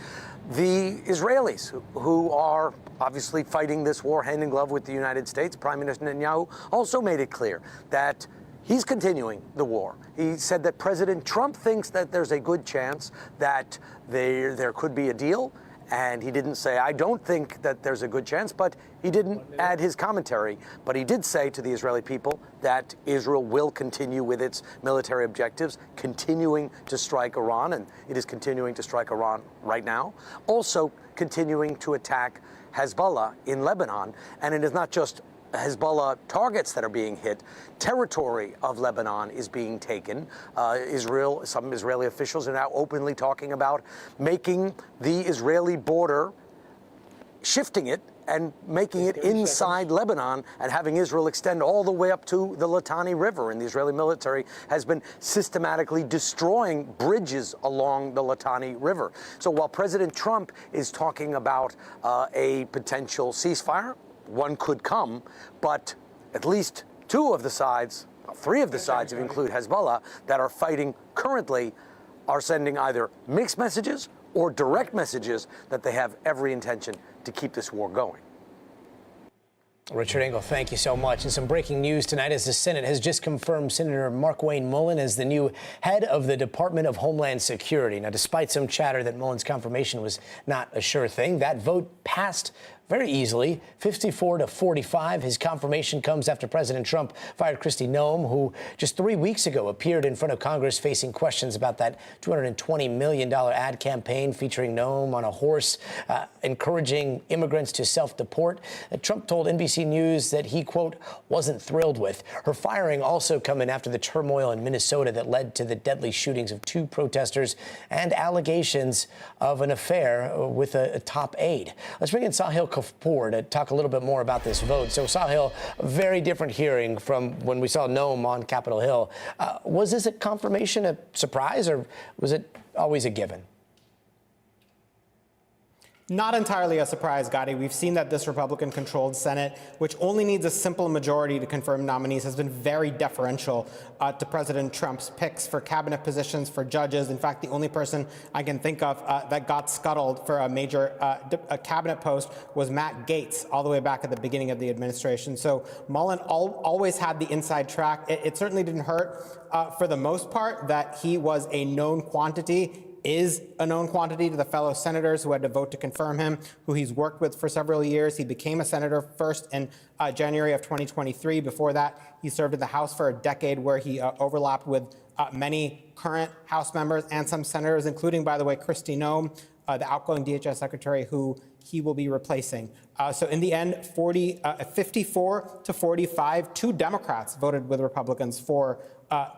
The Israelis, who are obviously fighting this war hand in glove with the United States, Prime Minister Netanyahu also made it clear that he's continuing the war. He said that President Trump thinks that there's a good chance that there could be a deal. And he didn't say, I don't think that there's a good chance, but he didn't add his commentary. But he did say to the Israeli people that Israel will continue with its military objectives, continuing to strike Iran, and it is continuing to strike Iran right now. Also continuing to attack Hezbollah in Lebanon. And it is not just Hezbollah targets that are being hit. Territory of Lebanon is being taken. Some Israeli officials are now openly talking about making the Israeli border, shifting it and making it inside Lebanon and having Israel extend all the way up to the Litani River. And the Israeli military has been systematically destroying bridges along the Litani River. So while President Trump is talking about a potential ceasefire, one could come, but at least three of the sides, if you include Hezbollah, that are fighting currently, are sending either mixed messages or direct messages that they have every intention to keep this war going. Richard Engel, thank you so much. And some breaking news tonight as the Senate has just confirmed Senator Markwayne Mullin as the new head of the Department of Homeland Security. Now, despite some chatter that Mullin's confirmation was not a sure thing, that vote passed very easily, 54-45. His confirmation comes after President Trump fired Kristi Noem, who just 3 weeks ago appeared in front of Congress facing questions about that $220 million ad campaign featuring Noem on a horse, encouraging immigrants to self-deport. Trump told NBC News that he, quote, wasn't thrilled with. Her firing also coming after the turmoil in Minnesota that led to the deadly shootings of 2 protesters and allegations of an affair with a top aide. Let's bring in Sahil Kapoor to talk a little bit more about this vote. So, Sahil, a very different hearing from when we saw Noem on Capitol Hill. Was this a confirmation, a surprise, or was it always a given? Not entirely a surprise, Gotti. We've seen that this Republican-controlled Senate, which only needs a simple majority to confirm nominees, has been very deferential to President Trump's picks for cabinet positions, for judges. In fact, the only person I can think of that got scuttled for a major a cabinet post was Matt Gaetz, all the way back at the beginning of the administration. So Mullen always had the inside track. It certainly didn't hurt, for the most part, that he was a known quantity, is a known quantity to the fellow senators who had to vote to confirm him, who he's worked with for several years. He became a senator first in January of 2023. Before that, he served in the House for a decade, where he overlapped with many current House members and some senators, including, by the way, Kristi Noem, the outgoing DHS secretary, who he will be replacing. So in the end, 54 to 45, 2 Democrats voted with Republicans for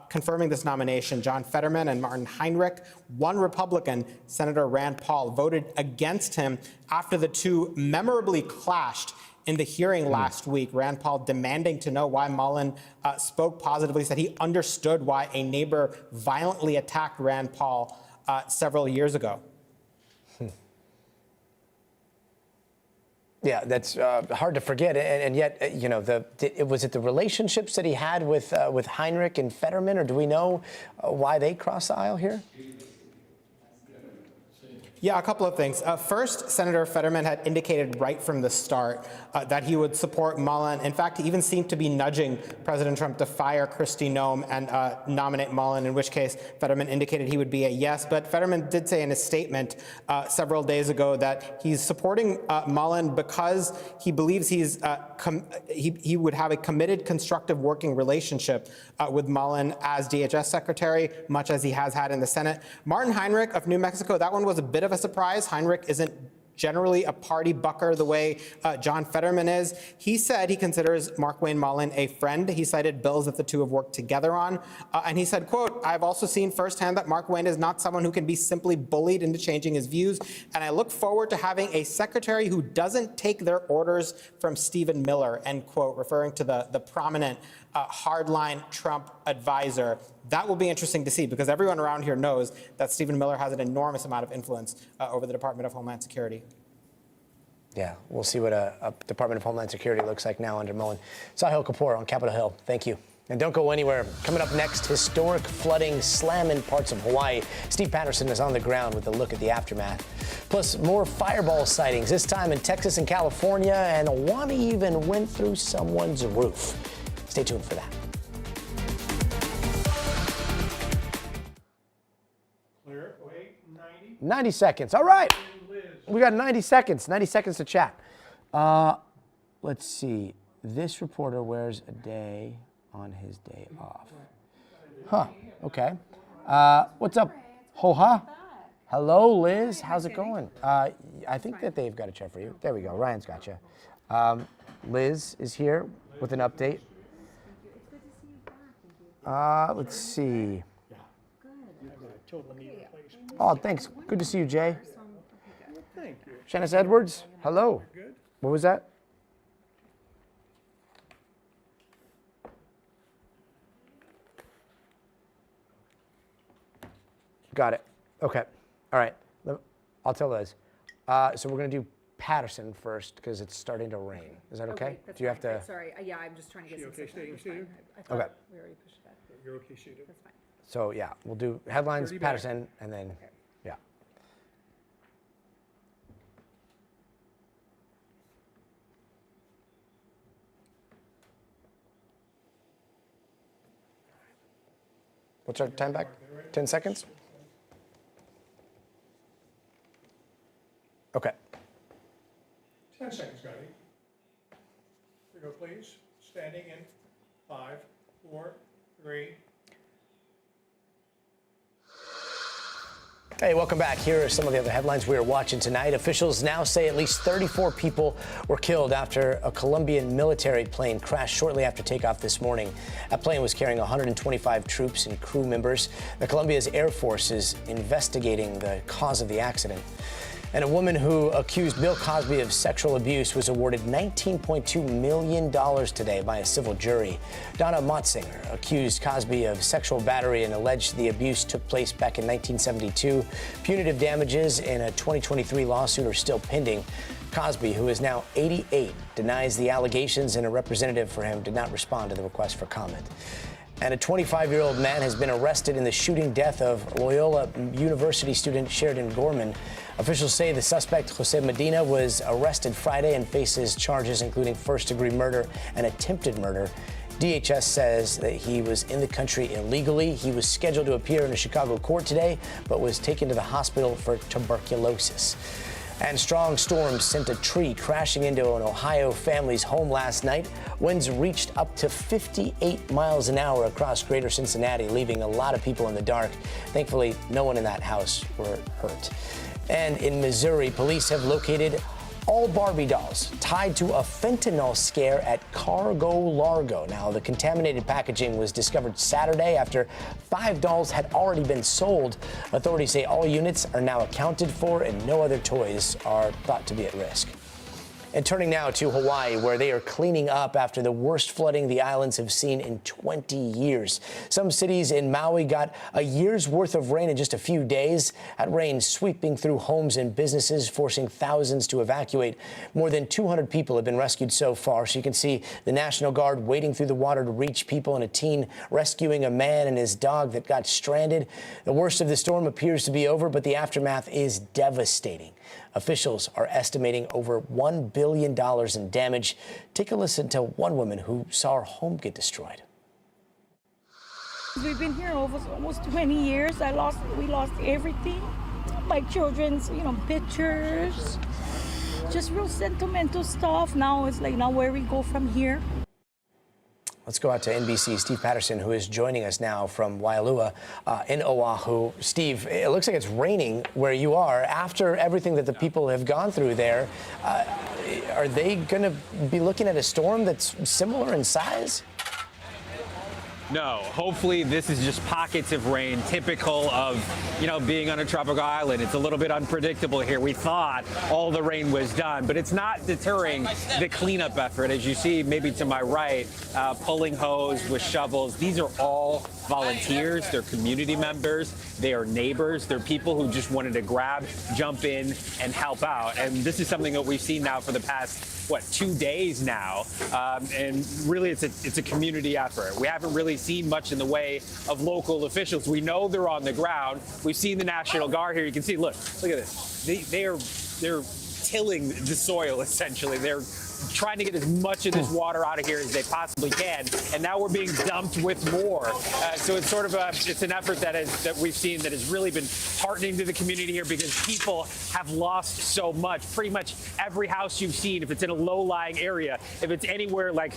confirming this nomination. John Fetterman and Martin Heinrich. 1 Republican, Senator Rand Paul, voted against him after the two memorably clashed in the hearing last week. Rand Paul demanding to know why Mullen spoke positively, said he understood why a neighbor violently attacked Rand Paul several years ago. Yeah, that's hard to forget, and yet, you know, was it the relationships that he had with Heinrich and Fetterman, or do we know why they crossed the aisle here? Yeah, a couple of things. First, Senator Fetterman had indicated right from the start that he would support Mullen. In fact, he even seemed to be nudging President Trump to fire Kristi Noem and nominate Mullen, in which case Fetterman indicated he would be a yes. But Fetterman did say in his statement several days ago that he's supporting Mullen because he believes he would have a committed, constructive working relationship with Mullen as DHS secretary, much as he has had in the Senate. Martin Heinrich of New Mexico, that one was a bit of a surprise. Heinrich isn't generally a party bucker the way John Fetterman is. He said he considers Markwayne Mullin a friend. He cited bills that the two have worked together on. And he said, quote, "I've also seen firsthand that Markwayne is not someone who can be simply bullied into changing his views. And I look forward to having a secretary who doesn't take their orders from Stephen Miller," end quote, referring to the prominent hardline Trump advisor. That will be interesting to see, because everyone around here knows that Stephen Miller has an enormous amount of influence over the Department of Homeland Security. Yeah, we'll see what a Department of Homeland Security looks like now under Mullen. Sahil Kapoor on Capitol Hill. Thank you. And don't go anywhere. Coming up next, historic flooding slamming parts of Hawaii. Steve Patterson is on the ground with a look at the aftermath. Plus, more fireball sightings, this time in Texas and California, and one even went through someone's roof. Stay tuned for that. Clear. Wait, 90. 90 seconds. All right. We got 90 seconds. 90 seconds to chat. Let's see. This reporter wears a day on his day off. Huh. Okay. What's up, Ho-ha? Hello, Liz. How's it going? I think that they've got a chair for you. There we go. Ryan's got you. Liz is here with an update. Let's see. Oh, thanks. Good to see you, Jay. Thank you. Shanice Edwards, hello. What was that? Got it. Okay. All right. I'll tell Liz. So we're going to do Patterson first because it's starting to rain. Is that okay? Do you have to? Sorry. Yeah, I'm just trying to get some okay staying seated? I thought we already pushed it back. You're okay seated? That's fine. So yeah, we'll do headlines, Patterson, and then yeah. What's our time back? 10 seconds? Okay. 10 seconds, Gotti. Here we go, please. Standing in 5, 4, 3. Hey, welcome back. Here are some of the other headlines we are watching tonight. Officials now say at least 34 people were killed after a Colombian military plane crashed shortly after takeoff this morning. That plane was carrying 125 troops and crew members. The Colombia's Air Force is investigating the cause of the accident. And a woman who accused Bill Cosby of sexual abuse was awarded $19.2 million today by a civil jury. Donna Motzinger accused Cosby of sexual battery and alleged the abuse took place back in 1972. Punitive damages in a 2023 lawsuit are still pending. Cosby, who is now 88, denies the allegations, and a representative for him did not respond to the request for comment. And a 25-year-old man has been arrested in the shooting death of Loyola University student Sheridan Gorman. Officials say the suspect, Jose Medina, was arrested Friday and faces charges including first-degree murder and attempted murder. DHS says that he was in the country illegally. He was scheduled to appear in a Chicago court today, but was taken to the hospital for tuberculosis. And strong storms sent a tree crashing into an Ohio family's home last night. Winds reached up to 58 miles an hour across greater Cincinnati, leaving a lot of people in the dark. Thankfully, no one in that house were hurt. And in Missouri, police have located all Barbie dolls tied to a fentanyl scare at Cargo Largo. Now, the contaminated packaging was discovered Saturday after 5 dolls had already been sold. Authorities say all units are now accounted for and no other toys are thought to be at risk. And turning now to Hawaii, where they are cleaning up after the worst flooding the islands have seen in 20 years. Some cities in Maui got a year's worth of rain in just a few days. That rain sweeping through homes and businesses, forcing thousands to evacuate. More than 200 people have been rescued so far. So you can see the National Guard wading through the water to reach people, and a teen rescuing a man and his dog that got stranded. The worst of the storm appears to be over, but the aftermath is devastating. Officials are estimating over $1 billion in damage. Take a listen to one woman who saw her home get destroyed. We've been here almost 20 years. We lost everything. My children's, pictures, just real sentimental stuff. Now it's like, now where we go from here. Let's go out to NBC's Steve Patterson, who is joining us now from Waialua in Oahu. Steve, it looks like it's raining where you are. After everything that the people have gone through there, are they going to be looking at a storm that's similar in size? No, hopefully this is just pockets of rain, typical of, being on a tropical island. It's a little bit unpredictable here. We thought all the rain was done, but it's not deterring the cleanup effort. As you see, maybe to my right, pulling hose with shovels. These are all volunteers. They're community members. They are neighbors. They're people who just wanted to grab, jump in, and help out. And this is something that we've seen now for the past, 2 days now. And really, it's a community effort. We haven't really seen much in the way of local officials. We know they're on the ground. We've seen the National Guard here. You can see, look at this. They're tilling the soil, essentially. They're trying to get as much of this water out of here as they possibly can, and now we're being dumped with more. So it's sort of it's an effort that we've seen that has really been heartening to the community here, because people have lost so much. Pretty much every house you've seen, if it's in a low-lying area, if it's anywhere like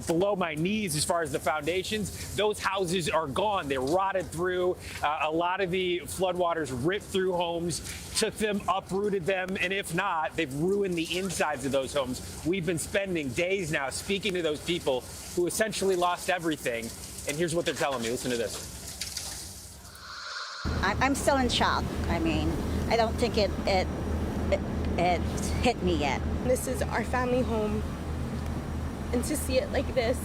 below my knees as far as the foundations, those houses are gone. They're rotted through. A lot of the floodwaters ripped through homes, took them, uprooted them, and if not, they've ruined the insides of those homes. We've been spending days now speaking to those people who essentially lost everything, and here's what they're telling me. Listen to this. I'm still in shock. I mean, I don't think it hit me yet. This is our family home, and to see it like this,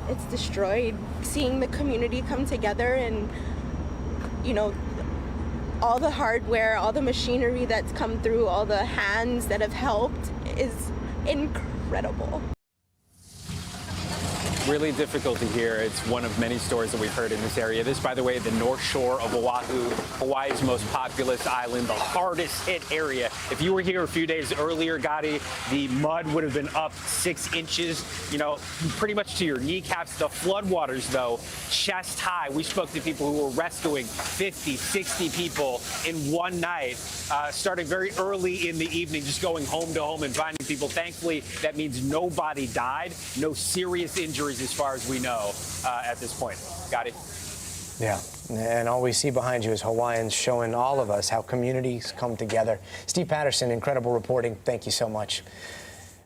it's destroyed. Seeing the community come together and, all the hardware, all the machinery that's come through, all the hands that have helped is incredible. Really difficult to hear. It's one of many stories that we've heard in this area. This, by the way, the North Shore of Oahu, Hawaii's most populous island, the hardest hit area. If you were here a few days earlier, Gotti, the mud would have been up 6 inches, pretty much to your kneecaps. The floodwaters, though, chest high. We spoke to people who were rescuing 50, 60 people in one night, starting very early in the evening, just going home to home and finding people. Thankfully, that means nobody died, no serious injuries as far as we know at this point. Got it? Yeah, and all we see behind you is Hawaiians showing all of us how communities come together. Steve Patterson, incredible reporting. Thank you so much.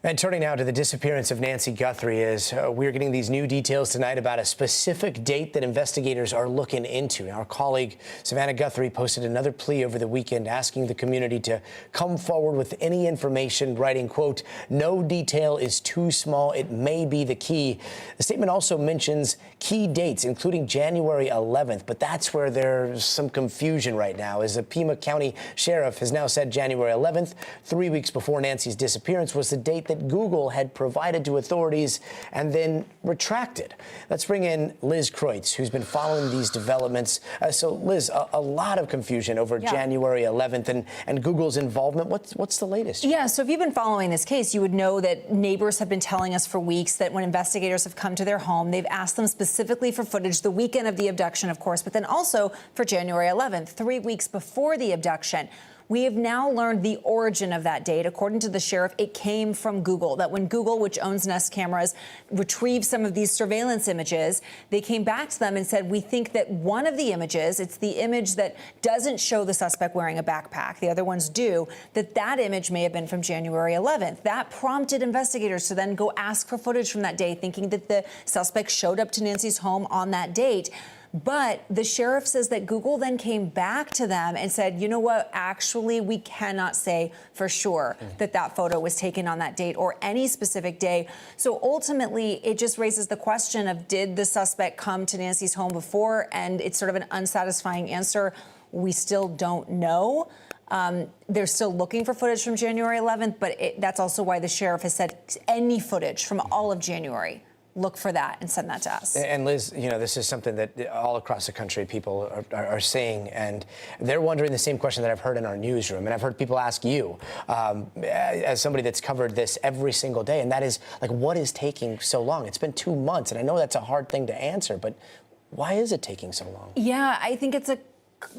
And turning now to the disappearance of Nancy Guthrie, we're getting these new details tonight about a specific date that investigators are looking into. Our colleague Savannah Guthrie posted another plea over the weekend asking the community to come forward with any information, writing, quote, "No detail is too small. It may be the key." The statement also mentions key dates, including January 11th, but that's where there's some confusion right now, as the Pima County Sheriff has now said January 11th, 3 weeks before Nancy's disappearance, was the date that Google had provided to authorities and then retracted. Let's bring in Liz Kreutz, who's been following these developments. So, Liz, a lot of confusion over January 11th and Google's involvement. What's the latest? Yeah, so if you've been following this case, you would know that neighbors have been telling us for weeks that when investigators have come to their home, they've asked them specifically for footage the weekend of the abduction, of course, but then also for January 11th, 3 weeks before the abduction. We have now learned the origin of that date. According to the sheriff, it came from Google, that when Google, which owns Nest Cameras, retrieved some of these surveillance images, they came back to them and said, we think that one of the images, it's the image that doesn't show the suspect wearing a backpack, the other ones do, that image may have been from January 11th. That prompted investigators to then go ask for footage from that day, thinking that the suspect showed up to Nancy's home on that date. But the sheriff says that Google then came back to them and said, you know what, actually, we cannot say for sure that photo was taken on that date or any specific day. So ultimately, it just raises the question of, did the suspect come to Nancy's home before? And it's sort of an unsatisfying answer. We still don't know. They're still looking for footage from January 11th, but that's also why the sheriff has said any footage from all of January. Look for that and send that to us. And Liz, you know, this is something that all across the country people are saying, and they're wondering the same question that I've heard in our newsroom, and I've heard people ask you, as somebody that's covered this every single day, and that is, like, what is taking so long? It's been 2 months, and I know that's a hard thing to answer, but why is it taking so long? Yeah, I think it's a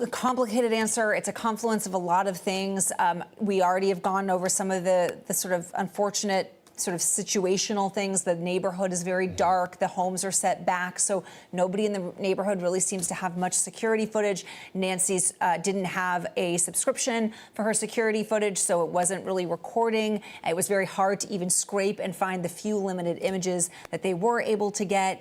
complicated answer. It's a confluence of a lot of things. We already have gone over some of the sort of unfortunate sort of situational things. The neighborhood is very dark. The homes are set back, so nobody in the neighborhood really seems to have much security footage. Nancy's didn't have a subscription for her security footage, so it wasn't really recording. It was very hard to even scrape and find the few limited images that they were able to get.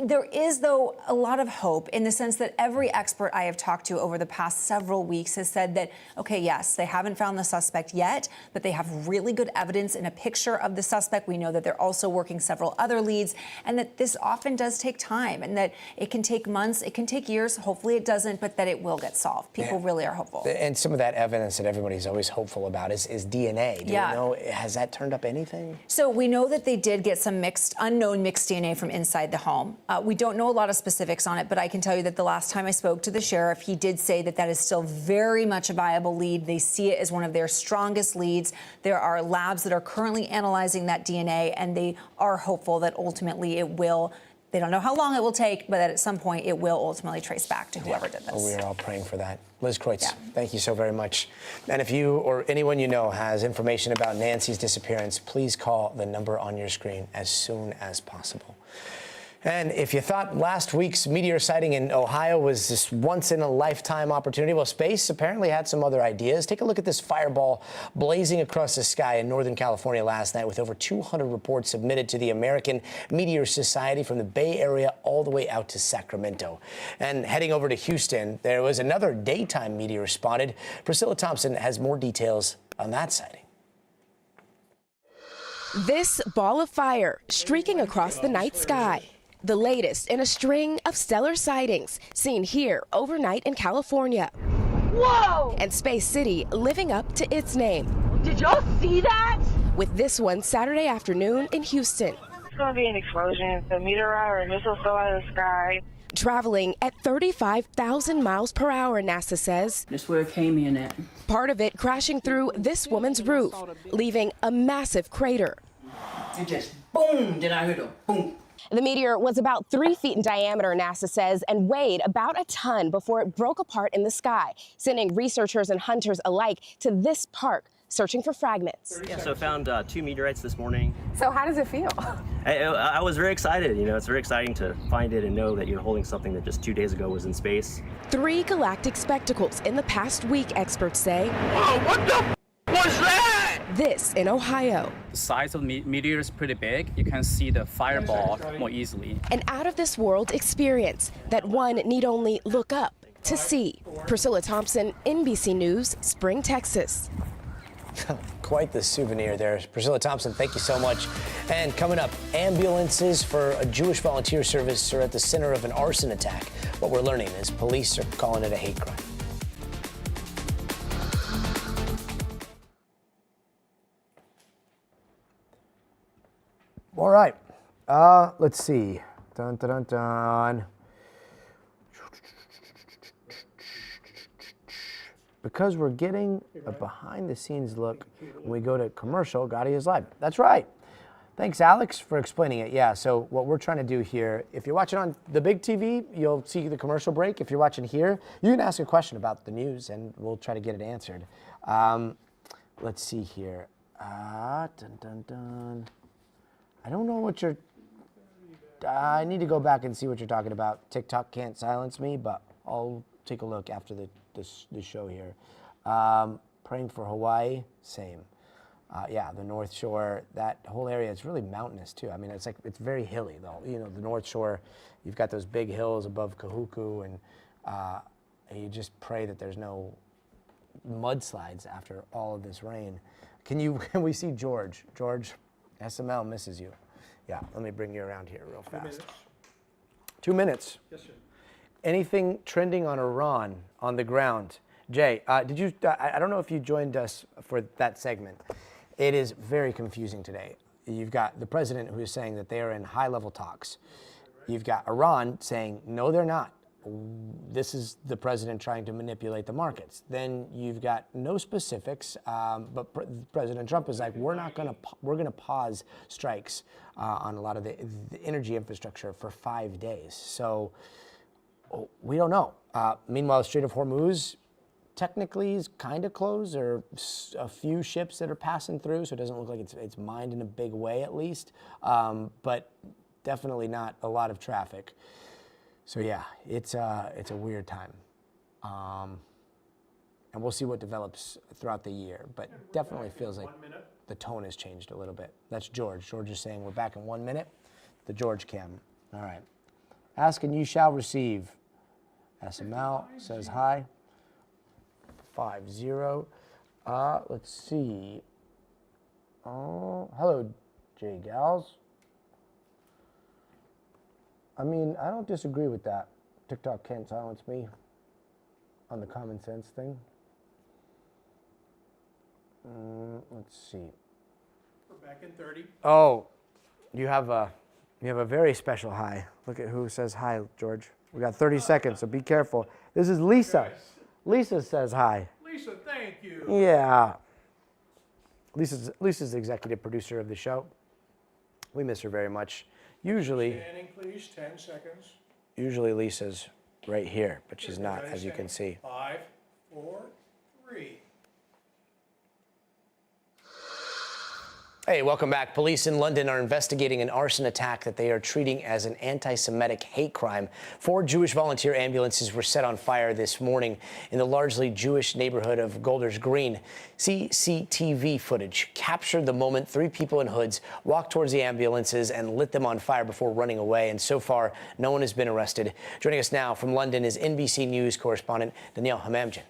There is, though, a lot of hope in the sense that every expert I have talked to over the past several weeks has said that, okay, yes, they haven't found the suspect yet, but they have really good evidence in a picture of the suspect. We know that they're also working several other leads, and that this often does take time, and that it can take months, it can take years. Hopefully it doesn't, but that it will get solved. People really are hopeful. And some of that evidence that everybody's always hopeful about is DNA. Do you know, has that turned up anything? So we know that they did get some unknown mixed DNA from inside the home. We don't know a lot of specifics on it, but I can tell you that the last time I spoke to the sheriff, he did say that that is still very much a viable lead. They see it as one of their strongest leads. There are labs that are currently analyzing that DNA, and they are hopeful that ultimately it will. They don't know how long it will take, but that at some point it will ultimately trace back to whoever did this. Well, we are all praying for that. Liz Kreutz, thank you so very much. And if you or anyone you know has information about Nancy's disappearance, please call the number on your screen as soon as possible. And if you thought last week's meteor sighting in Ohio was this once-in-a-lifetime opportunity, well, space apparently had some other ideas. Take a look at this fireball blazing across the sky in Northern California last night, with over 200 reports submitted to the American Meteor Society from the Bay Area all the way out to Sacramento. And heading over to Houston, there was another daytime meteor spotted. Priscilla Thompson has more details on that sighting. This ball of fire streaking across the night sky. The latest in a string of stellar sightings seen here overnight in California. Whoa! And Space City living up to its name. Did y'all see that? With this one Saturday afternoon in Houston. It's going to be an explosion. A meteorite or a missile fell out of the sky. Traveling at 35,000 miles per hour, NASA says. That's where it came in at. Part of it crashing through this woman's roof, leaving a massive crater. And just boom, then I heard a boom. The meteor was about 3 feet in diameter, NASA says, and weighed about a ton before it broke apart in the sky, sending researchers and hunters alike to this park searching for fragments. Yeah, so I found 2 meteorites this morning. So how does it feel? I was very excited. You know, it's very exciting to find it and know that you're holding something that just 2 days ago was in space. 3 galactic spectacles in the past week, experts say. Whoa, what the was that? this in Ohio. The size of the meteor is pretty big. You can see the fireball more easily. An out-of-this-world experience that one need only look up to see. Priscilla Thompson, NBC News, Spring, Texas. Quite the souvenir there. Priscilla Thompson, thank you so much. And coming up, ambulances for a Jewish volunteer service are at the center of an arson attack. What we're learning is police are calling it a hate crime. All right, let's see. Dun, dun, dun, dun. Because we're getting a behind-the-scenes look when we go to commercial, Gotti is live. That's right. Thanks, Alex, for explaining it. Yeah, so what we're trying to do here, if you're watching on the big TV, you'll see the commercial break. If you're watching here, you can ask a question about the news, and we'll try to get it answered. Let's see here. Dun, dun, dun. I don't know what you're... I need to go back and see what you're talking about. TikTok can't silence me, but I'll take a look after the show here. Praying for Hawaii, same. Yeah, the North Shore, that whole area, it's really mountainous too. I mean, it's very hilly though. You know, the North Shore, you've got those big hills above Kahuku, and you just pray that there's no mudslides after all of this rain. Can we see George? George, SML misses you. Yeah, let me bring you around here real fast. 2 minutes. Yes, sir. Anything trending on Iran on the ground? Jay, did you? I don't know if you joined us for that segment. It is very confusing today. You've got the president who is saying that they are in high-level talks. You've got Iran saying, no, they're not. This is the president trying to manipulate the markets. Then you've got no specifics, but President Trump is like, we're going to pause strikes on a lot of the energy infrastructure for 5 days. So we don't know. Meanwhile, the Strait of Hormuz technically is kind of closed. There are a few ships that are passing through, so it doesn't look like it's mined in a big way, at least. But definitely not a lot of traffic. So yeah, it's a weird time. And we'll see what develops throughout the year. But definitely feels like the tone has changed a little bit. That's George. George is saying we're back in 1 minute. The George cam. All right. Ask and you shall receive. SML says hi. 5-0. Let's see. Oh, hello, Jay Gals. I mean, I don't disagree with that. TikTok can't silence me on the common sense thing. Let's see. We're back in 30. Oh, you have a very special hi. Look at who says hi, George. We got 30 seconds, so be careful. This is Lisa. Okay. Lisa says hi. Lisa, thank you. Yeah. Lisa's the executive producer of the show. We miss her very much. Usually, Standing, please, 10 seconds. usually Lisa's right here, but she's not, as you can see. 5, 4, 3. Hey, welcome back. Police in London are investigating an arson attack that they are treating as an anti-Semitic hate crime. 4 Jewish volunteer ambulances were set on fire this morning in the largely Jewish neighborhood of Golders Green. CCTV footage captured the moment 3 people in hoods walked towards the ambulances and lit them on fire before running away. And so far, no one has been arrested. Joining us now from London is NBC News correspondent Danielle Hamamdjian.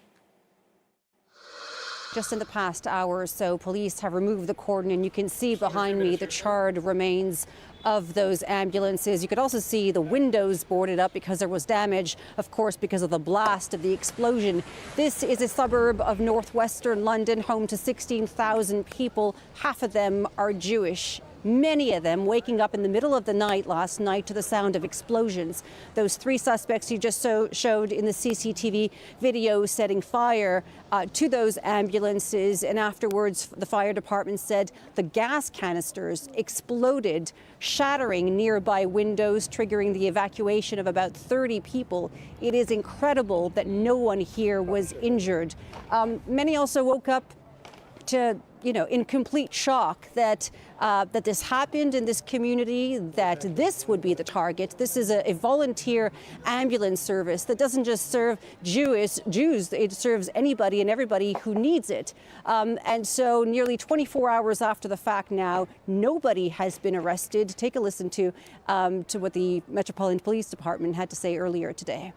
Just in the past hour or so, police have removed the cordon, and you can see behind me the charred remains of those ambulances. You could also see the windows boarded up because there was damage, of course, because of the blast of the explosion. This is a suburb of northwestern London, home to 16,000 people. Half of them are Jewish. Many of them waking up in the middle of the night last night to the sound of explosions. Those 3 suspects you just showed in the CCTV video setting fire to those ambulances, and afterwards the fire department said the gas canisters exploded, shattering nearby windows, triggering the evacuation of about 30 people. It is incredible that no one here was injured. Many also woke up to in complete shock that that this happened in this community, that this would be the target. This is a volunteer ambulance service that doesn't just serve Jews, it serves anybody and everybody who needs it. And so nearly 24 hours after the fact now, nobody has been arrested. Take a listen to what the Metropolitan Police Department had to say earlier today.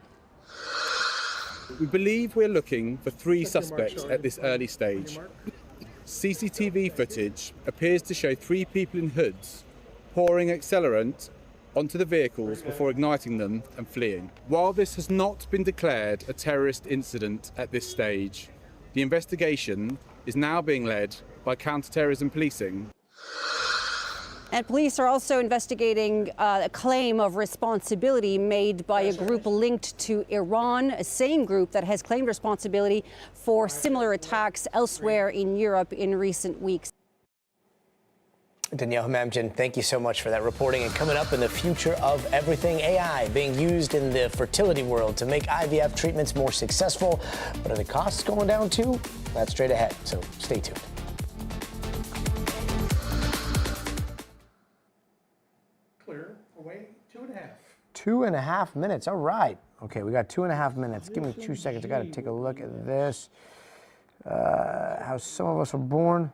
We believe we're looking for 3 suspects at this early stage. CCTV footage appears to show 3 people in hoods pouring accelerant onto the vehicles before igniting them and fleeing. While this has not been declared a terrorist incident at this stage, the investigation is now being led by counter-terrorism policing. And police are also investigating a claim of responsibility made by a group linked to Iran, a same group that has claimed responsibility for similar attacks elsewhere in Europe in recent weeks. Danielle Hamamdjian, thank you so much for that reporting. And coming up in the future of everything, AI being used in the fertility world to make IVF treatments more successful. But are the costs going down too? That's straight ahead, so stay tuned. Clear away 2.5. 2.5 minutes. All right. Okay, we got 2.5 minutes. Give me 2 seconds. I got to take a look at this. How some of us are born.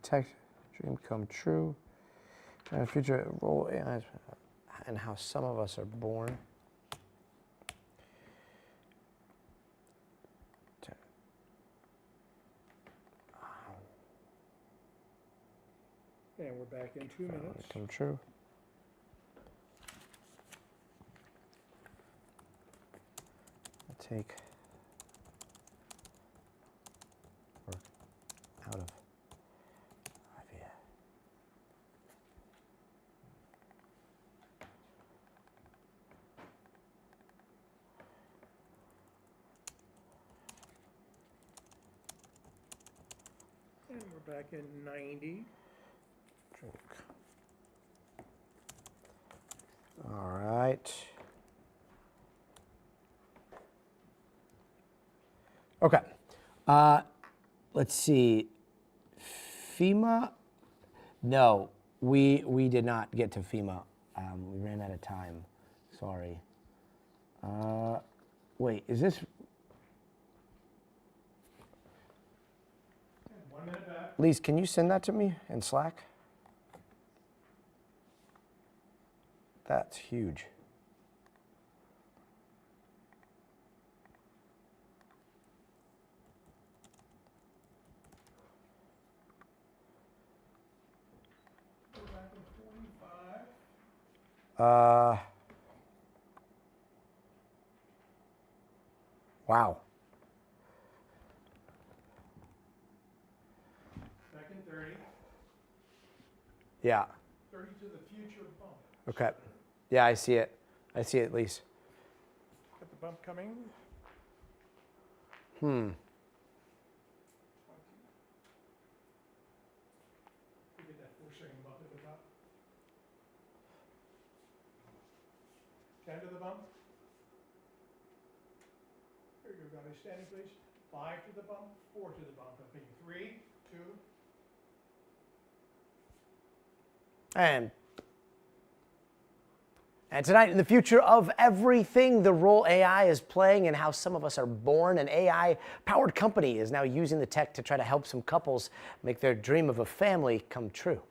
Tech dream come true. Future role AI and how some of us are born. And we're back in 2 minutes. Come true. Take work out of IVF. And we're back in 90. All right. Okay. Let's see. FEMA? No, we did not get to FEMA. We ran out of time. Sorry. Wait, is this? 1 minute back. Lise, can you send that to me in Slack? That's huge. We're back in 45. Wow. Back in 30. Yeah. 30 to the future bump. Okay. Yeah, I see it. I see it, Lise. Got the bump coming. Hmm. We get that 4-second bump at the top. 10 to the bump. Here you go, guys. Standing, please. 5 to the bump, 4 to the bump. I'm thinking 3, 2. And tonight, in the future of everything, the role AI is playing and how some of us are born. An AI-powered company is now using the tech to try to help some couples make their dream of a family come true.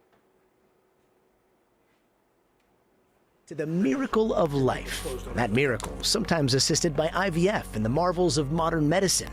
To the miracle of life. That miracle, sometimes assisted by IVF and the marvels of modern medicine.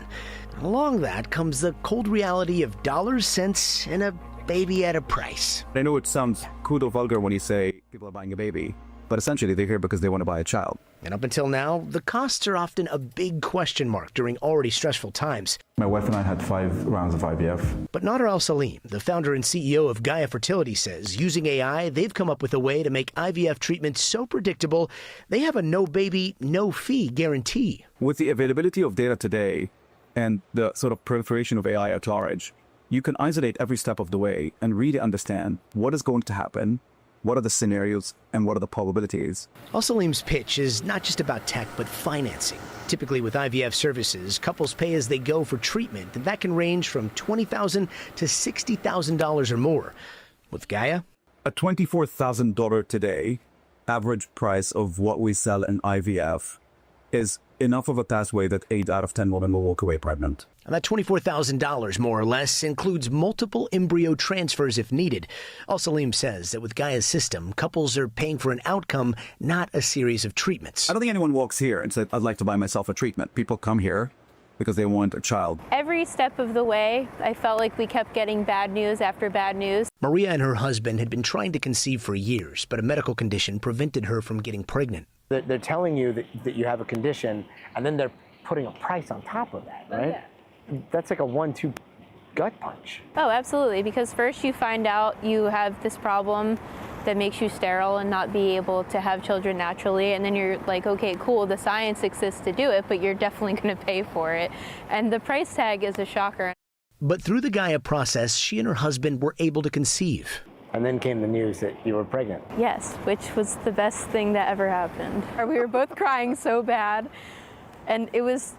Along that comes the cold reality of dollars, cents, and a baby at a price. I know it sounds crude or vulgar when you say people are buying a baby, but essentially they're here because they want to buy a child. And up until now, the costs are often a big question mark during already stressful times. My wife and I had 5 rounds of IVF. But Nader Al-Salim, the founder and CEO of Gaia Fertility, says using AI, they've come up with a way to make IVF treatment so predictable, they have a no baby, no fee guarantee. With the availability of data today and the sort of proliferation of AI at large, you can isolate every step of the way and really understand what is going to happen What are the scenarios and what are the probabilities? Al-Salim's pitch is not just about tech, but financing. Typically with IVF services, couples pay as they go for treatment, and that can range from $20,000 to $60,000 or more. With Gaia, A $24,000 today average price of what we sell in IVF is enough of a pathway that 8 out of 10 women will walk away pregnant. and that $24,000 more or less includes multiple embryo transfers if needed. Al-Salim says that with Gaia's system, couples are paying for an outcome, not a series of treatments. I don't think anyone walks here and says, I'd like to buy myself a treatment. People come here because they want a child. Every step of the way, I felt like we kept getting bad news after bad news. Maria and her husband had been trying to conceive for years, but a medical condition prevented her from getting pregnant. They're telling you that you have a condition, and then they're putting a price on top of that, right? Yeah. That's like a 1-2 gut punch. Oh, absolutely, because first you find out you have this problem that makes you sterile and not be able to have children naturally, and then you're like, okay, cool, the science exists to do it, but you're definitely going to pay for it. And the price tag is a shocker. But through the Gaia process, she and her husband were able to conceive. And then came the news that you were pregnant. Yes, which was the best thing that ever happened. We were both crying so bad, and it was,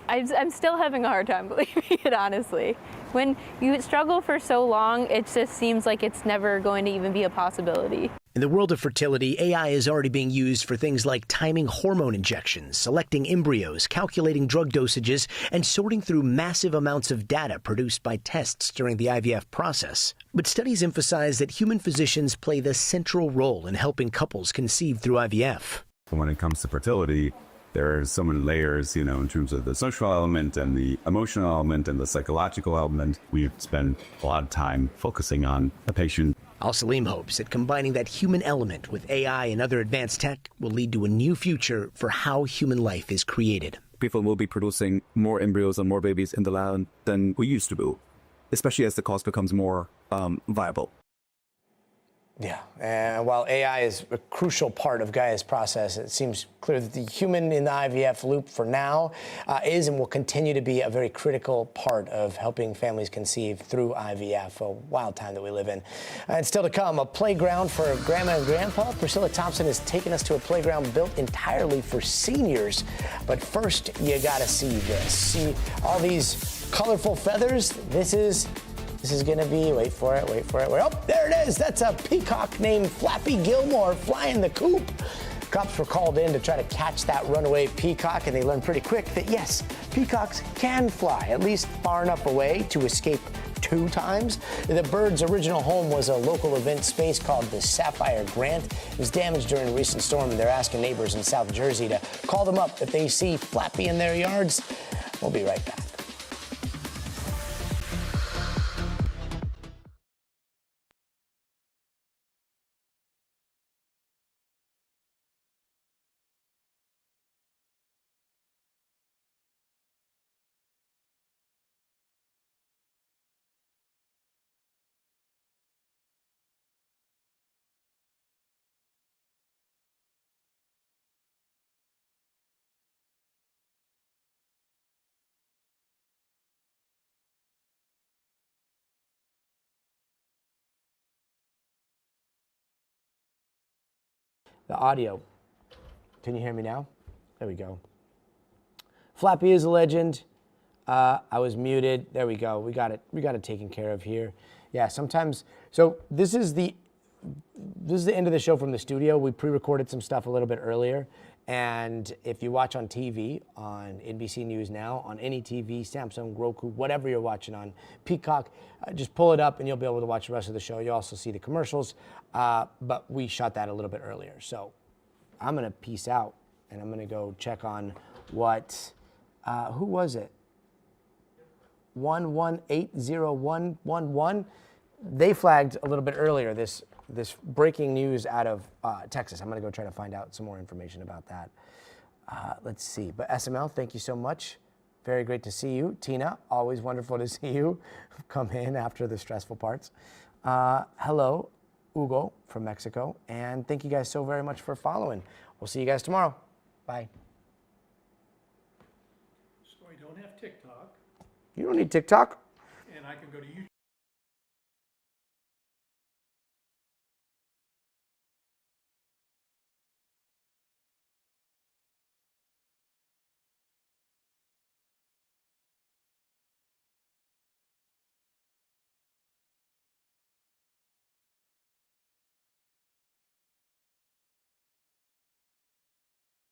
I'm still having a hard time believing it, honestly. When you struggle for so long, it just seems like it's never going to even be a possibility. In the world of fertility, AI is already being used for things like timing hormone injections, selecting embryos, calculating drug dosages, and sorting through massive amounts of data produced by tests during the IVF process. But studies emphasize that human physicians play the central role in helping couples conceive through IVF. When it comes to fertility, there are so many layers, in terms of the social element and the emotional element and the psychological element. We've spent a lot of time focusing on the patient. Al-Salim hopes that combining that human element with AI and other advanced tech will lead to a new future for how human life is created. People will be producing more embryos and more babies in the lab than we used to do, especially as the cost becomes more viable. Yeah, and while AI is a crucial part of Gaia's process, it seems clear that the human in the IVF loop for now is and will continue to be a very critical part of helping families conceive through IVF, a wild time that we live in. And still to come, a playground for Grandma and Grandpa. Priscilla Thompson has taken us to a playground built entirely for seniors. But first, you gotta see this. See all these colorful feathers? This is going to be, wait for it. Oh, there it is. That's a peacock named Flappy Gilmore flying the coop. Cops were called in to try to catch that runaway peacock, and they learned pretty quick that, yes, peacocks can fly, at least far enough away to escape 2 times. The bird's original home was a local event space called the Sapphire Grant. It was damaged during a recent storm, and they're asking neighbors in South Jersey to call them up if they see Flappy in their yards. We'll be right back. The audio. Can you hear me now? There we go. Flappy is a legend. I was muted. There we go. We got it taken care of here. Yeah, sometimes. So this is the end of the show from the studio. We pre-recorded some stuff a little bit earlier. And if you watch on TV, on NBC News Now, on any TV, Samsung, Roku, whatever you're watching on, Peacock, just pull it up and you'll be able to watch the rest of the show. You'll also see the commercials, but we shot that a little bit earlier. So I'm going to peace out and I'm going to go check on what, who was it? 1180111. They flagged a little bit earlier this breaking news out of Texas. I'm going to go try to find out some more information about that. Let's see. But SML, thank you so much. Very great to see you. Tina, always wonderful to see you come in after the stressful parts. Hello, Hugo from Mexico. And thank you guys so very much for following. We'll see you guys tomorrow. Bye. So I don't have TikTok. You don't need TikTok. And I can go to YouTube.